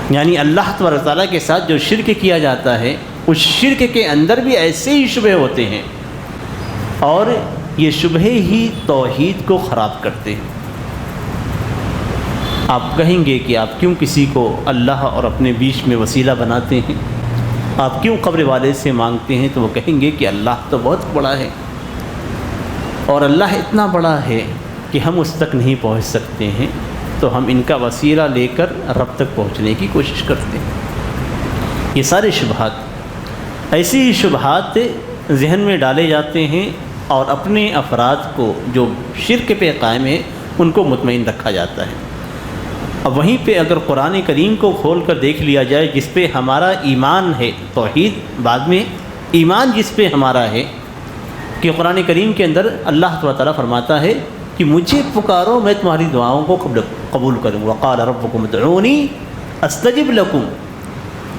یعنی اللہ تبارک تعالیٰ کے ساتھ جو شرک کیا جاتا ہے اس شرک کے اندر بھی ایسے ہی شبہ ہوتے ہیں، اور یہ شبہ ہی توحید کو خراب کرتے ہیں۔ آپ کہیں گے کہ آپ کیوں کسی کو اللہ اور اپنے بیچ میں وسیلہ بناتے ہیں، آپ کیوں قبر والے سے مانگتے ہیں؟ تو وہ کہیں گے کہ اللہ تو بہت بڑا ہے، اور اللہ اتنا بڑا ہے کہ ہم اس تک نہیں پہنچ سکتے ہیں، تو ہم ان کا وسیلہ لے کر رب تک پہنچنے کی کوشش کرتے ہیں۔ یہ سارے شبہات، ایسی ہی شبہات ذہن میں ڈالے جاتے ہیں، اور اپنے افراد کو جو شرک پہ قائم ہے ان کو مطمئن رکھا جاتا ہے۔ اب وہیں پہ اگر قرآن کریم کو کھول کر دیکھ لیا جائے، جس پہ ہمارا ایمان ہے، توحید بعد میں، ایمان جس پہ ہمارا ہے، کہ قرآن کریم کے اندر اللہ تعالیٰ فرماتا ہے کہ مجھے پکارو میں تمہاری دعاؤں کو قبول کروں، وقال ربکم ادعونی استجب لکم،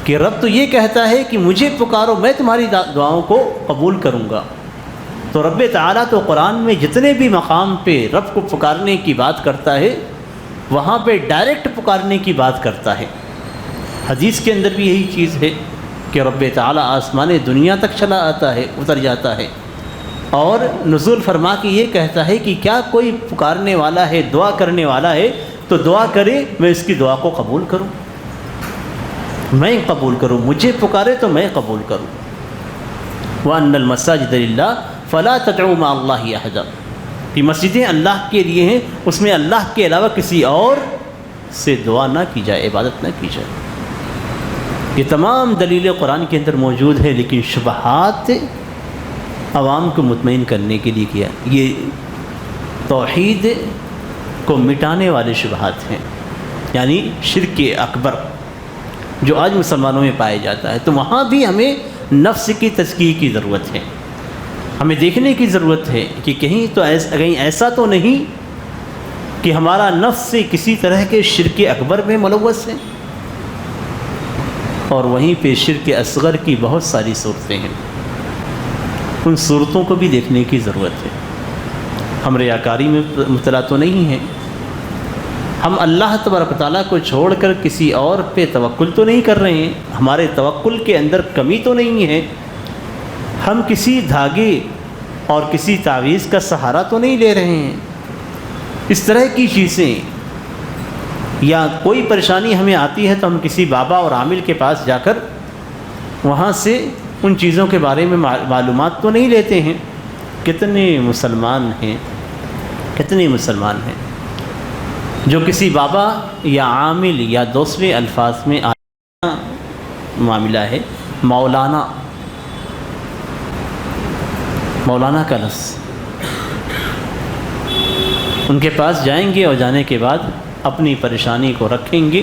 کہ رب تو یہ کہتا ہے کہ مجھے پکارو میں تمہاری دعاؤں کو قبول کروں گا۔ تو رب تعالیٰ تو قرآن میں جتنے بھی مقام پہ رب کو پکارنے کی بات کرتا ہے وہاں پہ ڈائریکٹ پکارنے کی بات کرتا ہے۔ حدیث کے اندر بھی یہی چیز ہے کہ رب تعالیٰ آسمان دنیا تک چلا آتا ہے، اتر جاتا ہے، اور نزول فرما کے یہ کہتا ہے کہ کیا کوئی پکارنے والا ہے، دعا کرنے والا ہے تو دعا کرے، میں اس کی دعا کو قبول کروں، میں قبول کروں، مجھے پکارے تو میں قبول کروں۔ وَأَنَّ الْمَسَاجِدَ لِلَّهِ فَلَا تَدْعُوا مَعَ اللَّهِ أَحَدًا، کہ مسجدیں اللہ کے لیے ہیں، اس میں اللہ کے علاوہ کسی اور سے دعا نہ کی جائے، عبادت نہ کی جائے۔ یہ تمام دلیلیں قرآن کے اندر موجود ہے، لیکن شبہات عوام کو مطمئن کرنے کے لیے کیا، یہ توحید کو مٹانے والے شبہات ہیں، یعنی شرک اکبر جو آج مسلمانوں میں پایا جاتا ہے۔ تو وہاں بھی ہمیں نفس کی تزکیے کی ضرورت ہے، ہمیں دیکھنے کی ضرورت ہے کہ کہیں ایسا تو نہیں کہ ہمارا نفس سے کسی طرح کے شرک اکبر میں ملوث ہے، اور وہیں پہ شرک اصغر کی بہت ساری صورتیں ہیں، ان صورتوں کو بھی دیکھنے کی ضرورت ہے۔ ہم ریاکاری میں مبتلا تو نہیں ہیں، ہم اللہ تبارک و تعالیٰ کو چھوڑ کر کسی اور پہ توکل تو نہیں کر رہے ہیں، ہمارے توکل کے اندر کمی تو نہیں ہے، ہم کسی دھاگے اور کسی تعویذ کا سہارا تو نہیں لے رہے ہیں۔ اس طرح کی چیزیں، یا کوئی پریشانی ہمیں آتی ہے تو ہم کسی بابا اور عامل کے پاس جا کر وہاں سے ان چیزوں کے بارے میں معلومات تو نہیں لیتے ہیں۔ کتنے مسلمان ہیں جو کسی بابا یا عامل یا دوسرے الفاظ میں معاملہ ہے، مولانا کا لفظ، ان کے پاس جائیں گے اور جانے کے بعد اپنی پریشانی کو رکھیں گے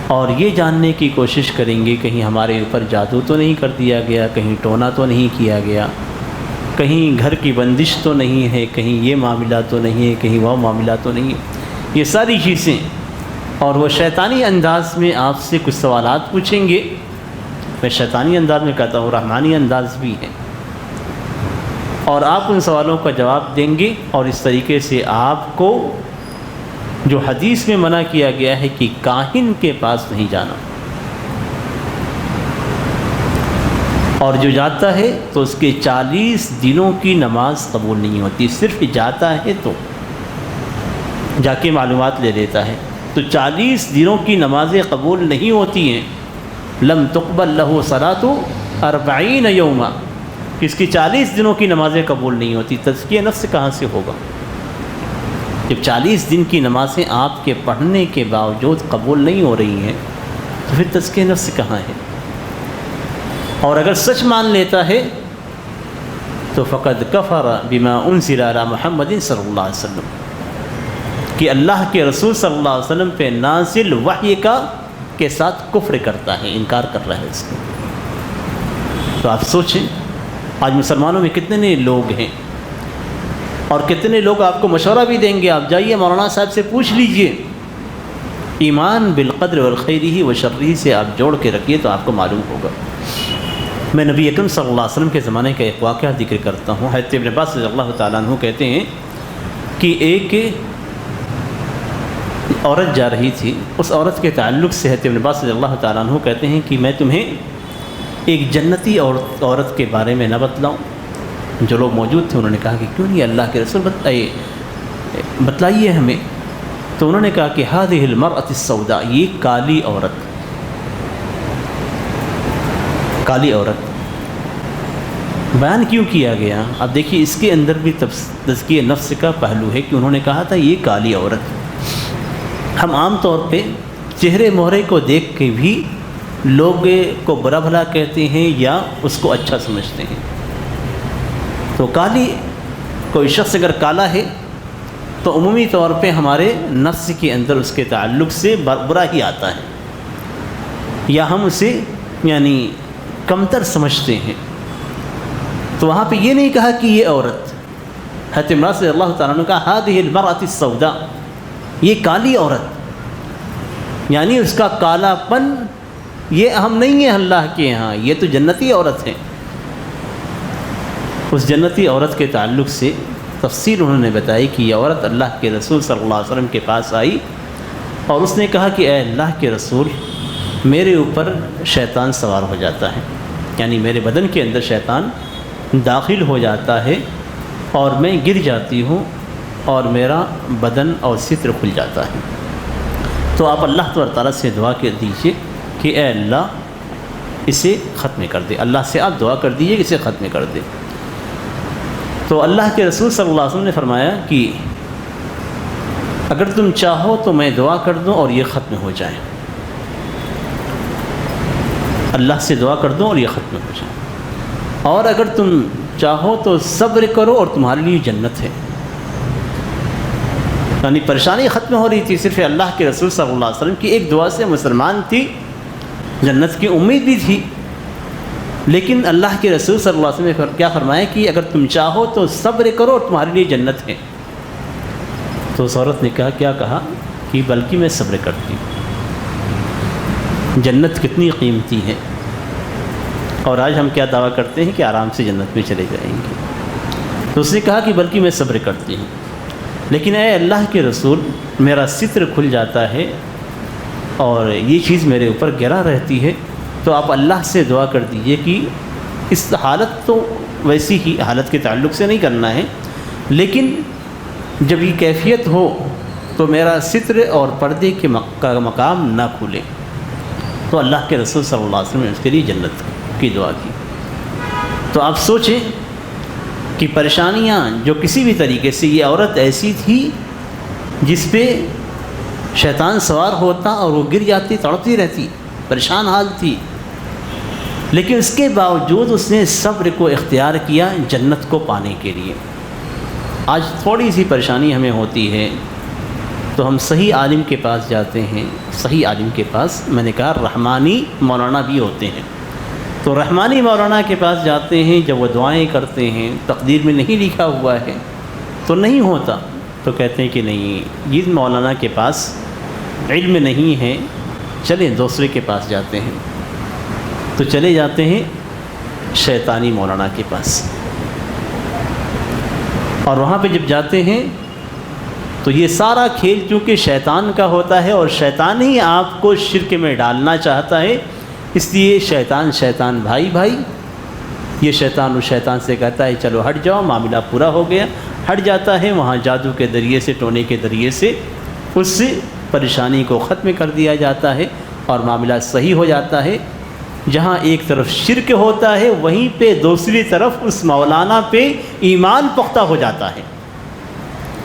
اور یہ جاننے کی کوشش کریں گے کہیں ہمارے اوپر جادو تو نہیں کر دیا گیا، کہیں ٹونا تو نہیں کیا گیا، کہیں گھر کی بندش تو نہیں ہے، کہیں یہ معاملہ تو نہیں ہے، کہیں وہ معاملہ تو نہیں ہے، یہ ساری چیزیں۔ اور وہ شیطانی انداز میں آپ سے کچھ سوالات پوچھیں گے، میں شیطانی انداز میں کہتا ہوں، رحمانی انداز بھی ہے، اور آپ ان سوالوں کا جواب دیں گے، اور اس طریقے سے آپ کو جو حدیث میں منع کیا گیا ہے کہ کاہن کے پاس نہیں جانا، اور جو جاتا ہے تو اس کے 40 دنوں کی نماز قبول نہیں ہوتی، صرف جاتا ہے تو جا کے معلومات لے لیتا ہے تو 40 دنوں کی نمازیں قبول نہیں ہوتی ہیں۔ لم تقبل لہ صلاۃ 40 یوما، کہ اس کی 40 دنوں کی نمازیں قبول نہیں ہوتی، تزکیہ نفس کہاں سے ہوگا؟ جب 40 دن کی نمازیں آپ کے پڑھنے کے باوجود قبول نہیں ہو رہی ہیں تو پھر تزکیہ نفس کہاں ہے؟ اور اگر سچ مان لیتا ہے تو فقد کفر بما انزل علی محمد صلی اللہ علیہ وسلم، کہ اللہ کے رسول صلی اللہ علیہ وسلم پہ نازل وحی کے ساتھ کفر کرتا ہے، انکار کر رہا ہے اس کو۔ تو آپ سوچیں آج مسلمانوں میں کتنے لوگ ہیں، اور کتنے لوگ آپ کو مشورہ بھی دیں گے، آپ جائیے مولانا صاحب سے پوچھ لیجئے، ایمان بالقدر والخیرہ وشرہ سے آپ جوڑ کے رکھیے تو آپ کو معلوم ہوگا۔ میں نبی اکرم صلی اللہ علیہ وسلم کے زمانے کا ایک واقعہ ذکر کرتا ہوں۔ حضرت ابن عباس رضی اللہ تعالیٰ عنہ کہتے ہیں کہ ایک عورت جا رہی تھی، اس عورت کے تعلق سے حضرت ابن عباس رضی اللہ تعالیٰ عنہ کہتے ہیں کہ میں تمہیں ایک جنتی عورت کے بارے میں نہ بتلاؤں؟ جو لوگ موجود تھے انہوں نے کہا کہ کیوں نہیں اللہ کے رسول بتلائیے ہمیں۔ تو انہوں نے کہا کہ هذه المرأة السوداء، یہ کالی عورت، کالی عورت بیان کیوں کیا گیا؟ اب دیکھیے اس کے اندر بھی تزکیہ نفس کا پہلو ہے کہ انہوں نے کہا تھا یہ کالی عورت۔ ہم عام طور پہ چہرے مہرے کو دیکھ کے بھی لوگ کو برا بھلا کہتے ہیں یا اس کو اچھا سمجھتے ہیں۔ تو کالی، کوئی شخص اگر کالا ہے تو عمومی طور پہ ہمارے نفس کے اندر اس کے تعلق سے برا ہی آتا ہے، یا ہم اسے یعنی کمتر سمجھتے ہیں۔ تو وہاں پہ یہ نہیں کہا کہ یہ عورت، حضرت عمران رضی اللہ تعالیٰ نے کہا هذه المرأة السوداء، یہ کالی عورت، یعنی اس کا کالا پن یہ اہم نہیں ہے اللہ کے یہاں، یہ تو جنتی عورت ہے۔ اس جنتی عورت کے تعلق سے تفصیل انہوں نے بتائی کہ یہ عورت اللہ کے رسول صلی اللہ علیہ وسلم کے پاس آئی اور اس نے کہا کہ اے اللہ کے رسول، میرے اوپر شیطان سوار ہو جاتا ہے، یعنی میرے بدن کے اندر شیطان داخل ہو جاتا ہے اور میں گر جاتی ہوں اور میرا بدن اور ستر کھل جاتا ہے۔ تو آپ اللہ تعالیٰ سے دعا کر دیجئے کہ اے اللہ اسے ختم کر دے، اللہ سے آپ دعا کر دیجئے کہ اسے ختم کر دے۔ تو اللہ کے رسول صلی اللہ علیہ وسلم نے فرمایا کہ اگر تم چاہو تو میں دعا کر دوں اور یہ ختم ہو جائے، اللہ سے دعا کر دوں اور یہ ختم ہو جائے، اور اگر تم چاہو تو صبر کرو اور تمہارے لیے جنت ہے۔ یعنی پریشانی ختم ہو رہی تھی صرف اللہ کے رسول صلی اللہ علیہ وسلم کی ایک دعا سے، مسلمان تھی، جنت کی امید بھی تھی، لیکن اللہ کے رسول صلی اللہ علیہ وسلم نے کیا فرمایا کہ اگر تم چاہو تو صبر کرو اور تمہارے لیے جنت ہے۔ تو اس عورت نے کیا کہا کہ بلکہ میں صبر کرتی ہوں، جنت کتنی قیمتی ہے، اور آج ہم کیا دعویٰ کرتے ہیں کہ آرام سے جنت میں چلے جائیں گے۔ تو اس نے کہا کہ بلکہ میں صبر کرتی ہوں، لیکن اے اللہ کے رسول میرا ستر کھل جاتا ہے اور یہ چیز میرے اوپر گرا رہتی ہے، تو آپ اللہ سے دعا کر دیجئے کہ اس حالت تو ویسی ہی حالت کے تعلق سے نہیں کرنا ہے، لیکن جب یہ کیفیت ہو تو میرا ستر اور پردے کے مقام نہ کھولے۔ تو اللہ کے رسول صلی اللہ علیہ وسلم نے اس کے لیے جنت کی دعا کی۔ تو آپ سوچیں کہ پریشانیاں جو کسی بھی طریقے سے، یہ عورت ایسی تھی جس پہ شیطان سوار ہوتا اور وہ گر جاتی، تڑپتی رہتی، پریشان حال تھی، لیکن اس کے باوجود اس نے صبر کو اختیار کیا جنت کو پانے کے لیے۔ آج تھوڑی سی پریشانی ہمیں ہوتی ہے تو ہم صحیح عالم کے پاس جاتے ہیں، صحیح عالم کے پاس، میں نے کہا رحمانی مولانا بھی ہوتے ہیں، تو رحمانی مولانا کے پاس جاتے ہیں، جب وہ دعائیں کرتے ہیں، تقدیر میں نہیں لکھا ہوا ہے تو نہیں ہوتا، تو کہتے ہیں کہ نہیں، جس مولانا کے پاس علم نہیں ہے چلیں دوسرے کے پاس جاتے ہیں، تو چلے جاتے ہیں شیطانی مولانا کے پاس، اور وہاں پہ جب جاتے ہیں تو یہ سارا کھیل چونکہ شیطان کا ہوتا ہے اور شیطان ہی آپ کو شرک میں ڈالنا چاہتا ہے، اس لیے شیطان بھائی یہ شیطان اس شیطان سے کہتا ہے چلو ہٹ جاؤ، معاملہ پورا ہو گیا، ہٹ جاتا ہے، وہاں جادو کے ذریعے سے، ٹونے کے ذریعے سے اس سے پریشانی کو ختم کر دیا جاتا ہے اور معاملہ صحیح ہو جاتا ہے۔ جہاں ایک طرف شرک ہوتا ہے وہیں پہ دوسری طرف اس مولانا پہ ایمان پختہ ہو جاتا ہے،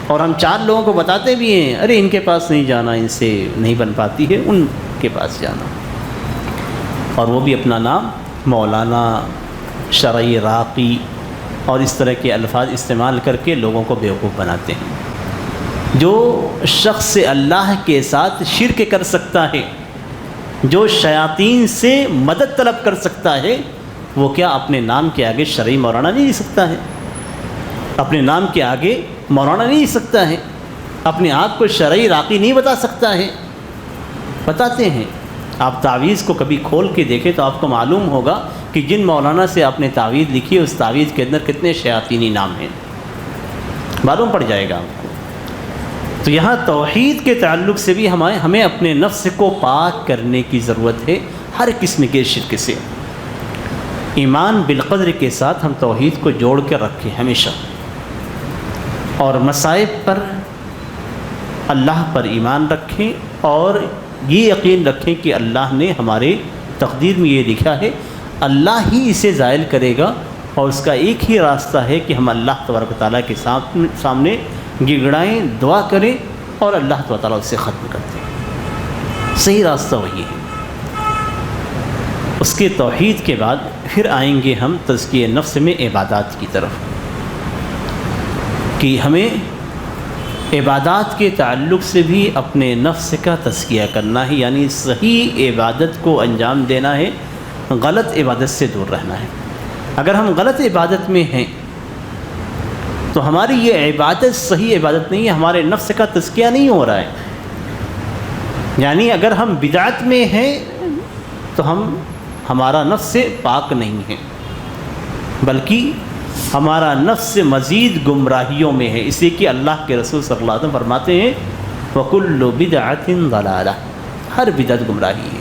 اور ہم 4 لوگوں کو بتاتے بھی ہیں ارے ان کے پاس نہیں جانا، ان سے نہیں بن پاتی ہے، ان کے پاس جانا، اور وہ بھی اپنا نام مولانا، شرعی راقی اور اس طرح کے الفاظ استعمال کر کے لوگوں کو بیوقوف بناتے ہیں۔ جو شخص اللہ کے ساتھ شرک کر سکتا ہے، جو شیاطین سے مدد طلب کر سکتا ہے، وہ کیا اپنے نام کے آگے شرعی مولانا نہیں لکھ سکتا ہے؟ اپنے نام کے آگے مولانا نہیں لکھ سکتا ہے؟ اپنے آپ کو شرعی راقی نہیں بتا سکتا ہے؟ بتاتے ہیں۔ آپ تعویذ کو کبھی کھول کے دیکھیں تو آپ کو معلوم ہوگا کہ جن مولانا سے آپ نے تعویذ لکھی ہے اس تعویذ کے اندر کتنے شیاطینی نام ہیں، معلوم پڑ جائے گا آپ کو۔ تو یہاں توحید کے تعلق سے بھی ہمیں اپنے نفس کو پاک کرنے کی ضرورت ہے ہر قسم کے شرک سے۔ ایمان بالقدر کے ساتھ ہم توحید کو جوڑ کے رکھیں ہمیشہ، اور مصائب پر اللہ پر ایمان رکھیں، اور یہ یقین رکھیں کہ اللہ نے ہمارے تقدیر میں یہ لکھا ہے، اللہ ہی اسے زائل کرے گا، اور اس کا ایک ہی راستہ ہے کہ ہم اللہ تبارک و تعالیٰ کے سامنے گڑگڑائیں، دعا کریں، اور اللہ تبارک و تعالیٰ اسے ختم کر دیں۔ صحیح راستہ وہی ہے۔ اس کے توحید کے بعد پھر آئیں گے ہم تزکیہ نفس میں عبادات کی طرف، کہ ہمیں عبادات کے تعلق سے بھی اپنے نفس کا تزکیہ کرنا ہے، یعنی صحیح عبادت کو انجام دینا ہے، غلط عبادت سے دور رہنا ہے۔ اگر ہم غلط عبادت میں ہیں تو ہماری یہ عبادت صحیح عبادت نہیں ہے، ہمارے نفس کا تزکیہ نہیں ہو رہا ہے۔ یعنی اگر ہم بدعت میں ہیں تو ہمارا نفس پاک نہیں ہے، بلکہ ہمارا نفس مزید گمراہیوں میں ہے، اس لیے کہ اللہ کے رسول صلی اللہ علیہ وسلم فرماتے ہیں وَكُلُّ بِدْعَةٍ ضَلَالَةٍ، ہر بدعت گمراہی ہے۔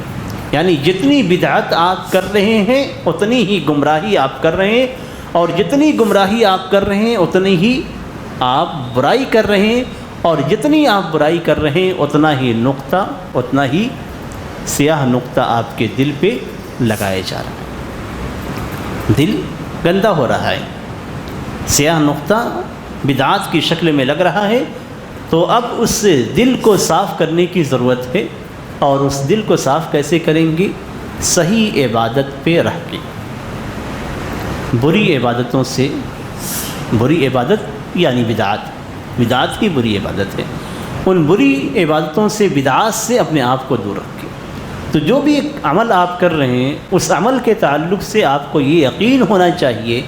یعنی جتنی بدعت آپ کر رہے ہیں اتنی ہی گمراہی آپ کر رہے ہیں، اور جتنی گمراہی آپ کر رہے ہیں اتنی ہی آپ برائی کر رہے ہیں، اور جتنی آپ برائی کر رہے ہیں اتنا ہی سیاہ نقطہ آپ کے دل پہ لگائے جا رہا ہے، دل گندہ ہو رہا ہے، سیاہ نقطہ بدعات کی شکل میں لگ رہا ہے۔ تو اب اس دل کو صاف کرنے کی ضرورت ہے، اور اس دل کو صاف کیسے کریں گے؟ صحیح عبادت پہ رہ کے۔ بری عبادتوں سے، بری عبادت یعنی بدعات کی بری عبادت ہے، ان بری عبادتوں سے، بدعات سے اپنے آپ کو دور رکھیں۔ تو جو بھی عمل آپ کر رہے ہیں اس عمل کے تعلق سے آپ کو یہ یقین ہونا چاہیے،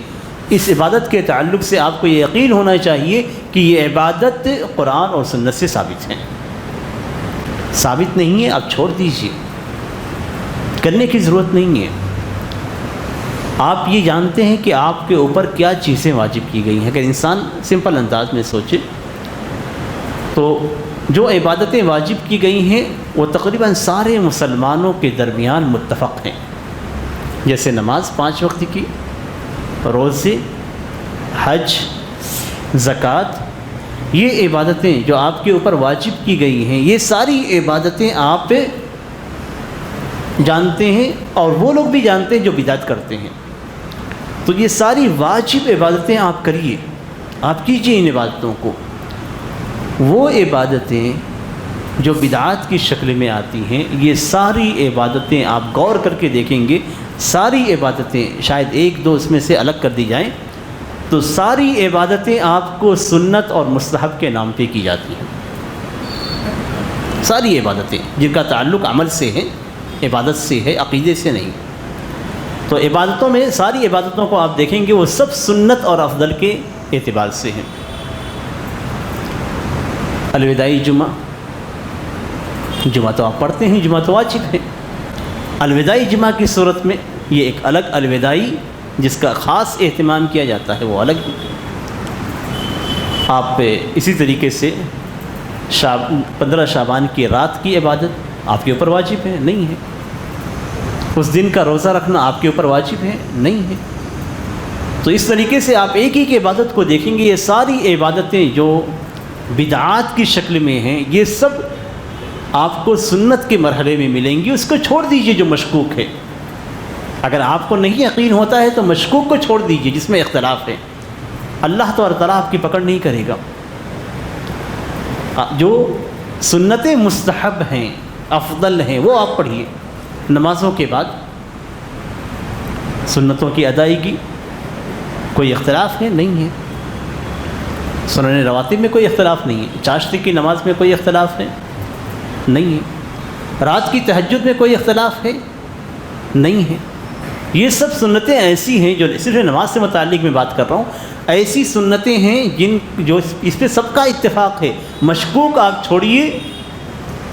اس عبادت کے تعلق سے آپ کو یہ یقین ہونا چاہیے کہ یہ عبادت قرآن اور سنت سے ثابت ہے۔ ثابت نہیں ہے آپ چھوڑ دیجئے، کرنے کی ضرورت نہیں ہے۔ آپ یہ جانتے ہیں کہ آپ کے اوپر کیا چیزیں واجب کی گئی ہیں۔ اگر انسان سمپل انداز میں سوچے تو جو عبادتیں واجب کی گئی ہیں وہ تقریباً سارے مسلمانوں کے درمیان متفق ہیں، جیسے نماز 5 وقت کی، روزے، حج، زکوٰۃ، یہ عبادتیں جو آپ کے اوپر واجب کی گئی ہیں، یہ ساری عبادتیں آپ جانتے ہیں، اور وہ لوگ بھی جانتے ہیں جو بدعت کرتے ہیں۔ تو یہ ساری واجب عبادتیں آپ کریے، آپ کیجیے ان عبادتوں کو۔ وہ عبادتیں جو بدعات کی شکل میں آتی ہیں، یہ ساری عبادتیں آپ غور کر کے دیکھیں گے، ساری عبادتیں شاید 1-2 اس میں سے الگ کر دی جائیں تو ساری عبادتیں آپ کو سنت اور مستحب کے نام پہ کی جاتی ہیں۔ ساری عبادتیں جن کا تعلق عمل سے ہے، عبادت سے ہے، عقیدے سے نہیں۔ تو عبادتوں میں ساری عبادتوں کو آپ دیکھیں گے وہ سب سنت اور افضل کے اعتبار سے ہیں۔ الوداعی جمعہ تو آپ پڑھتے ہیں، جمعہ تو واجب ہے۔ الوداعی جمعہ کی صورت میں یہ ایک الگ الوداعی جس کا خاص اہتمام کیا جاتا ہے، وہ الگ ہے۔ آپ اسی طریقے سے 15 شعبان کی رات کی عبادت آپ کے اوپر واجب ہے؟ نہیں ہے۔ اس دن کا روزہ رکھنا آپ کے اوپر واجب ہے؟ نہیں ہے۔ تو اس طریقے سے آپ ایک ایک عبادت کو دیکھیں گے، یہ ساری عبادتیں جو بدعات کی شکل میں ہیں یہ سب آپ کو سنت کے مرحلے میں ملیں گی۔ اس کو چھوڑ دیجئے جو مشکوک ہے، اگر آپ کو نہیں یقین ہوتا ہے تو مشکوک کو چھوڑ دیجئے جس میں اختلاف ہے، اللہ تعالیٰ آپ کی پکڑ نہیں کرے گا۔ جو سنتیں مستحب ہیں، افضل ہیں، وہ آپ پڑھیے۔ نمازوں کے بعد سنتوں کی ادائیگی کوئی اختلاف ہے؟ نہیں ہے۔ سنن رواتب میں کوئی اختلاف نہیں ہے۔ چاشتی کی نماز میں کوئی اختلاف ہے؟ نہیں ہے۔ رات کی تہجد میں کوئی اختلاف ہے؟ نہیں ہے۔ یہ سب سنتیں ایسی ہیں جو صرف نماز سے متعلق میں بات کر رہا ہوں، ایسی سنتیں ہیں جو اس پہ سب کا اتفاق ہے۔ مشکوک آپ چھوڑیے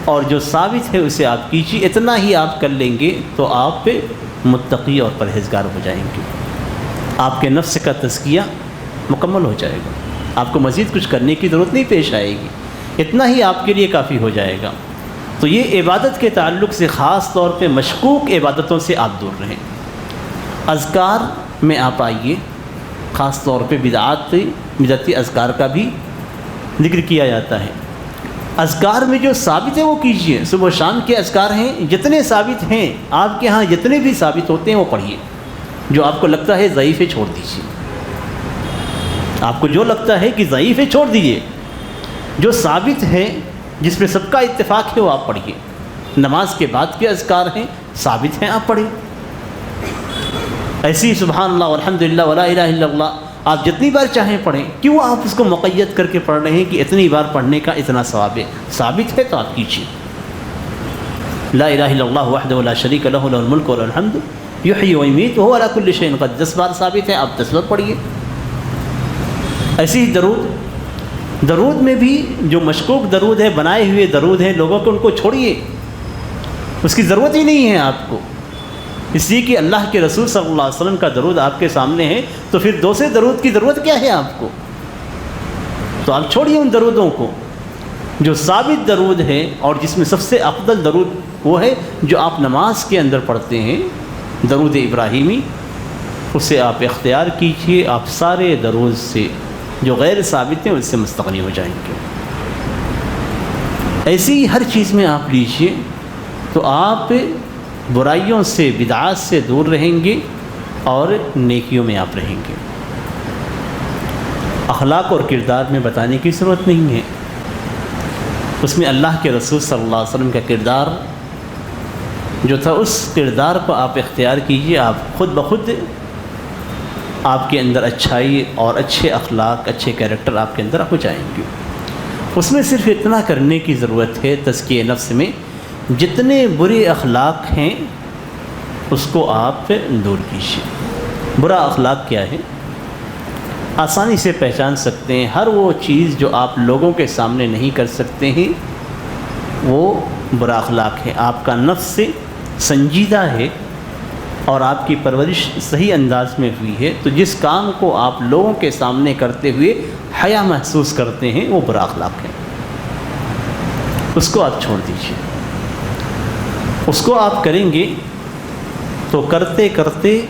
اور جو ثابت ہے اسے آپ کیجیے۔ اتنا ہی آپ کر لیں گے تو آپ پہ متقی اور پرہیزگار ہو جائیں گے، آپ کے نفس کا تزکیہ مکمل ہو جائے گا، آپ کو مزید کچھ کرنے کی ضرورت نہیں پیش آئے گی۔ اتنا ہی آپ کے لیے کافی ہو جائے گا۔ تو یہ عبادت کے تعلق سے خاص طور پہ مشکوک عبادتوں سے آپ دور رہیں۔ اذکار میں آپ آئیے، خاص طور پہ بدعتی اذکار کا بھی ذکر کیا جاتا ہے۔ اذکار میں جو ثابت ہے وہ کیجیے، صبح و شام کے اذکار ہیں جتنے ثابت ہیں آپ کے ہاں، جتنے بھی ثابت ہوتے ہیں وہ پڑھیے۔ جو آپ کو لگتا ہے ضعیف ہے چھوڑ دیجیے، آپ کو جو لگتا ہے کہ ضعیف ہے چھوڑ دیجیے، جو ثابت ہے جس میں سب کا اتفاق ہے وہ آپ پڑھیے۔ نماز کے بعد کے اذکار ہیں ثابت ہیں آپ پڑھیں، ایسی سبحان اللہ والحمدللہ ولا الہ الا اللہ آپ جتنی بار چاہیں پڑھیں۔ کیوں آپ اس کو مقید کر کے پڑھ رہے ہیں کہ اتنی بار پڑھنے کا اتنا ثواب ہے؟ ثابت ہے تو آپ کیجیے۔ لا الہ الا اللہ وحدہ لا شریک لہ لہ الملک وله الحمد یحیی و یمیت وهو علی کل شیء قدیر، 10 بار ثابت ہے، آپ 10 بار پڑھیے۔ ایسی ہی درود میں بھی جو مشکوک درود ہے، بنائے ہوئے درود ہیں لوگوں کے، ان کو چھوڑیے، اس کی ضرورت ہی نہیں ہے آپ کو، اس لیے کہ اللہ کے رسول صلی اللہ علیہ وسلم کا درود آپ کے سامنے ہے، تو پھر دوسرے درود کی ضرورت کیا ہے آپ کو؟ تو آپ چھوڑیے ان درودوں کو۔ جو ثابت درود ہے اور جس میں سب سے افضل درود وہ ہے جو آپ نماز کے اندر پڑھتے ہیں، درود ابراہیمی، اسے آپ اختیار کیجیے۔ آپ سارے درود سے جو غیر ثابت ہیں اس سے مستغنی ہو جائیں گے۔ ایسی ہی ہر چیز میں آپ لیجیے تو آپ برائیوں سے، بدعات سے دور رہیں گے اور نیکیوں میں آپ رہیں گے۔ اخلاق اور کردار میں بتانے کی ضرورت نہیں ہے، اس میں اللہ کے رسول صلی اللہ علیہ وسلم کا کردار جو تھا، اس کردار کو آپ اختیار کیجیے، آپ خود بخود آپ کے اندر اچھائی اور اچھے اخلاق، اچھے کیریکٹر آپ کے اندر ہو جائیں گے۔ اس میں صرف اتنا کرنے کی ضرورت ہے، تزکیہ نفس میں جتنے برے اخلاق ہیں اس کو آپ دور کیجیے۔ برا اخلاق کیا ہے؟ آسانی سے پہچان سکتے ہیں، ہر وہ چیز جو آپ لوگوں کے سامنے نہیں کر سکتے ہیں وہ برا اخلاق ہے۔ آپ کا نفس سنجیدہ ہے اور آپ کی پرورش صحیح انداز میں ہوئی ہے، تو جس کام کو آپ لوگوں کے سامنے کرتے ہوئے حیا محسوس کرتے ہیں وہ برا اخلاق ہے، اس کو آپ چھوڑ دیجیے۔ اس کو آپ کریں گے تو کرتے کرتے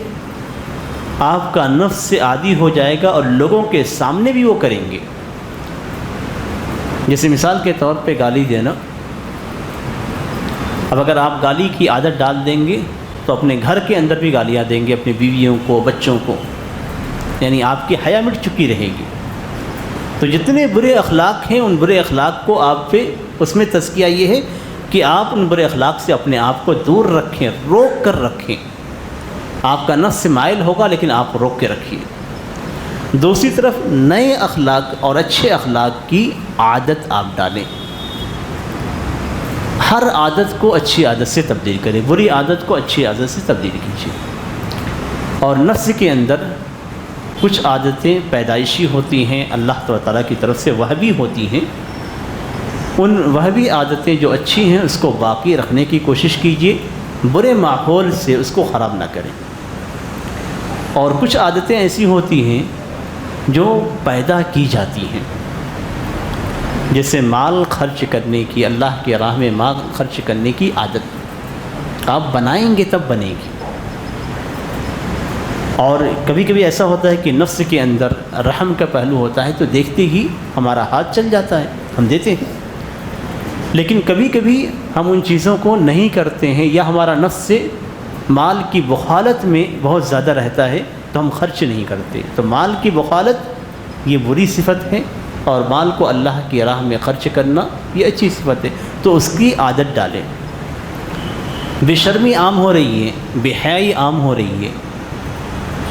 آپ کا نفس سے عادی ہو جائے گا اور لوگوں کے سامنے بھی وہ کریں گے۔ جیسے مثال کے طور پہ گالی دینا، اب اگر آپ گالی کی عادت ڈال دیں گے تو اپنے گھر کے اندر بھی گالیاں دیں گے اپنی بیویوں کو، بچوں کو، یعنی آپ کی حیا مٹ چکی رہے گی۔ تو جتنے برے اخلاق ہیں ان برے اخلاق کو آپ پہ، اس میں تزکیہ یہ ہے کہ آپ ان برے اخلاق سے اپنے آپ کو دور رکھیں، روک کر رکھیں۔ آپ کا نفس مائل ہوگا لیکن آپ روک کے رکھیے۔ دوسری طرف نئے اخلاق اور اچھے اخلاق کی عادت آپ ڈالیں، ہر عادت کو اچھی عادت سے تبدیل کریں، بری عادت کو اچھی عادت سے تبدیل کیجیے۔ اور نفس کے اندر کچھ عادتیں پیدائشی ہوتی ہیں، اللہ تعالیٰ کی طرف سے وہبی ہوتی ہیں، ان وہبی عادتیں جو اچھی ہیں اس کو باقی رکھنے کی کوشش کیجیے، برے ماحول سے اس کو خراب نہ کریں۔ اور کچھ عادتیں ایسی ہوتی ہیں جو پیدا کی جاتی ہیں، جیسے مال خرچ کرنے کی، اللہ کی راہ میں مال خرچ کرنے کی عادت آپ بنائیں گے تب بنے گی۔ اور کبھی کبھی ایسا ہوتا ہے کہ نفس کے اندر رحم کا پہلو ہوتا ہے، تو دیکھتے ہی ہمارا ہاتھ چل جاتا ہے، ہم دیتے ہیں، لیکن کبھی کبھی ہم ان چیزوں کو نہیں کرتے ہیں، یا ہمارا نفس سے مال کی بخالت میں بہت زیادہ رہتا ہے تو ہم خرچ نہیں کرتے۔ تو مال کی بخالت یہ بری صفت ہے، اور مال کو اللہ کی راہ میں خرچ کرنا یہ اچھی صفت ہے، تو اس کی عادت ڈالیں۔ بے شرمی عام ہو رہی ہے، بے حیائی عام ہو رہی ہے،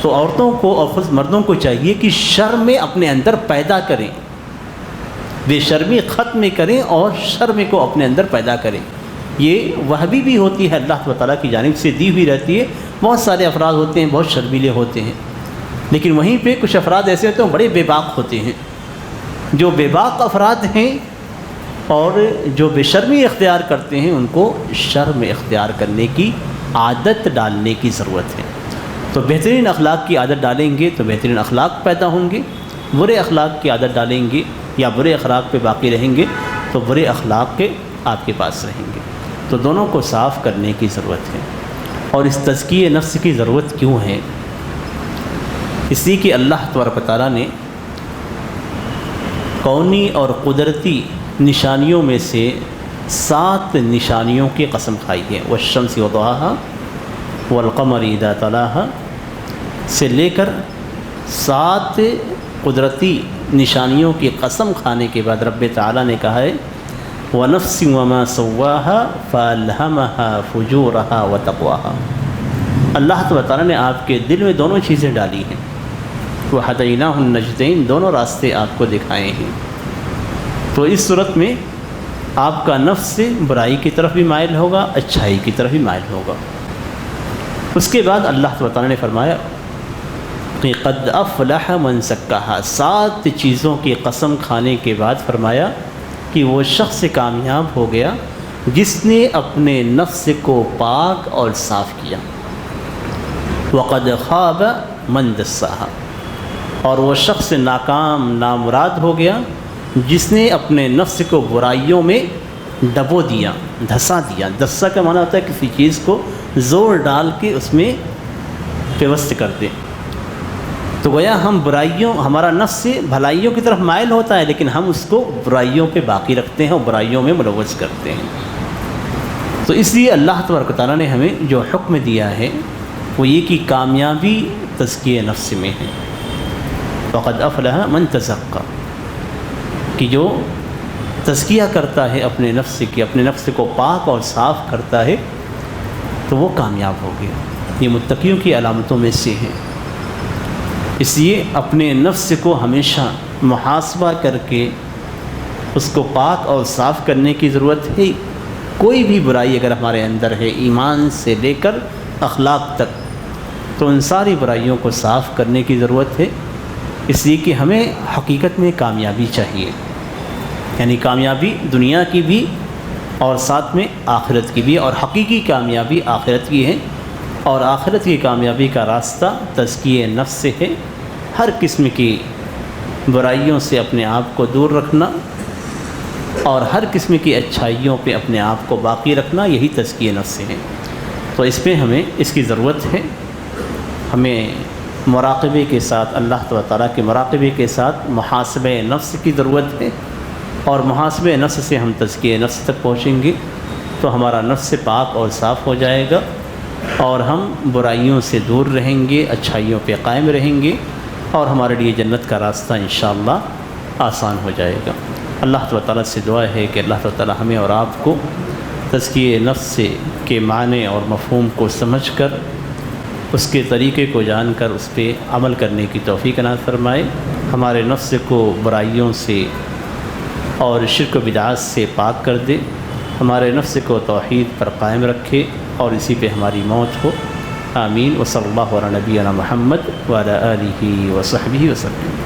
تو عورتوں کو اور خود مردوں کو چاہیے کہ شرم اپنے اندر پیدا کریں، بے شرمی ختم کریں اور شرم کو اپنے اندر پیدا کریں۔ یہ وہبی بھی ہوتی ہے، اللہ تعالیٰ کی جانب سے دی ہوئی رہتی ہے۔ بہت سارے افراد ہوتے ہیں بہت شرمیلے ہوتے ہیں، لیکن وہیں پہ کچھ افراد ایسے ہوتے ہیں بڑے بے باک ہوتے ہیں۔ جو بے باک افراد ہیں اور جو بے شرمی اختیار کرتے ہیں ان کو شرم اختیار کرنے کی عادت ڈالنے کی ضرورت ہے۔ تو بہترین اخلاق کی عادت ڈالیں گے تو بہترین اخلاق پیدا ہوں گے، برے اخلاق کی عادت ڈالیں گے یا برے اخلاق پہ باقی رہیں گے تو برے اخلاق کے آپ کے پاس رہیں گے۔ تو دونوں کو صاف کرنے کی ضرورت ہے۔ اور اس تزکیہ نفس کی ضرورت کیوں ہے؟ اس لیے کہ اللہ تبارک و تعالیٰ نے کونی اور قدرتی نشانیوں میں سے 7 نشانیوں کی قسم کھائی ہے، والشمس وضحاها والقمر اذا تلاها سے لے کر 7 قدرتی نشانیوں کی قسم کھانے کے بعد رب تعالیٰ نے کہا ہے وَنَفْسٍ وَمَا سَوَّاهَا فَأَلْهَمَهَا فُجُورَهَا وَتَقْوَاهَا۔ اللہ تعالیٰ نے آپ کے دل میں دونوں چیزیں ڈالی ہیں، وَهَدَيْنَاهُ النَّجْدَيْنِ، دونوں راستے آپ کو دکھائے ہیں۔ تو اس صورت میں آپ کا نفس برائی کی طرف بھی مائل ہوگا، اچھائی کی طرف بھی مائل ہوگا۔ اس کے بعد اللہ تعالیٰ نے فرمایا کہ قد افلح من زکاہا، 7 چیزوں کی قسم کھانے کے بعد فرمایا کہ وہ شخص کامیاب ہو گیا جس نے اپنے نفس کو پاک اور صاف کیا۔ وقد خاب من دساہا، اور وہ شخص ناکام نامراد ہو گیا جس نے اپنے نفس کو برائیوں میں ڈبو دیا، دھسا دیا۔ دسا کا معنی ہوتا ہے کسی چیز کو زور ڈال کے اس میں پیوست کر دے۔ تو گویا ہم برائیوں، ہمارا نفس بھلائیوں کی طرف مائل ہوتا ہے لیکن ہم اس کو برائیوں پہ باقی رکھتے ہیں اور برائیوں میں ملوث کرتے ہیں۔ تو اس لیے اللہ تبارک و تعالیٰ نے ہمیں جو حکم دیا ہے وہ یہ کہ کامیابی تزکیہ نفس میں ہے۔ وقد افلح من تزکا، کہ جو تزکیہ کرتا ہے اپنے نفس کی، اپنے نفس کو پاک اور صاف کرتا ہے تو وہ کامیاب ہو گیا۔ یہ متقیوں کی علامتوں میں سے ہیں۔ اس لیے اپنے نفس کو ہمیشہ محاسبہ کر کے اس کو پاک اور صاف کرنے کی ضرورت ہے۔ کوئی بھی برائی اگر ہمارے اندر ہے، ایمان سے لے کر اخلاق تک، تو ان ساری برائیوں کو صاف کرنے کی ضرورت ہے۔ اس لیے کہ ہمیں حقیقت میں کامیابی چاہیے، یعنی کامیابی دنیا کی بھی اور ساتھ میں آخرت کی بھی، اور حقیقی کامیابی آخرت کی ہے، اور آخرت کی کامیابی کا راستہ تزکیہ نفس سے ہے۔ ہر قسم کی برائیوں سے اپنے آپ کو دور رکھنا اور ہر قسم کی اچھائیوں پہ اپنے آپ کو باقی رکھنا، یہی تزکیہ نفس ہے۔ تو اس پہ ہمیں اس کی ضرورت ہے۔ ہمیں مراقبے کے ساتھ، اللہ تعالیٰ کے مراقبے کے ساتھ محاسبہ نفس کی ضرورت ہے، اور محاسبہ نفس سے ہم تزکیہ نفس تک پہنچیں گے تو ہمارا نفس پاک اور صاف ہو جائے گا، اور ہم برائیوں سے دور رہیں گے، اچھائیوں پہ قائم رہیں گے، اور ہمارے لیے جنت کا راستہ انشاءاللہ آسان ہو جائے گا۔ اللہ تعالیٰ سے دعا ہے کہ اللہ تعالیٰ ہمیں اور آپ کو تزکیہ نفس کے معنی اور مفہوم کو سمجھ کر، اس کے طریقے کو جان کر اس پہ عمل کرنے کی توفیق عنایت فرمائے۔ ہمارے نفس کو برائیوں سے اور شرک و بدعات سے پاک کر دے، ہمارے نفس کو توحید پر قائم رکھے، اور اسی پہ ہماری موت ہو۔ آمین۔ وصلی اللہ علی نبینا محمد وعلی آلہ وصحبہ وسلم۔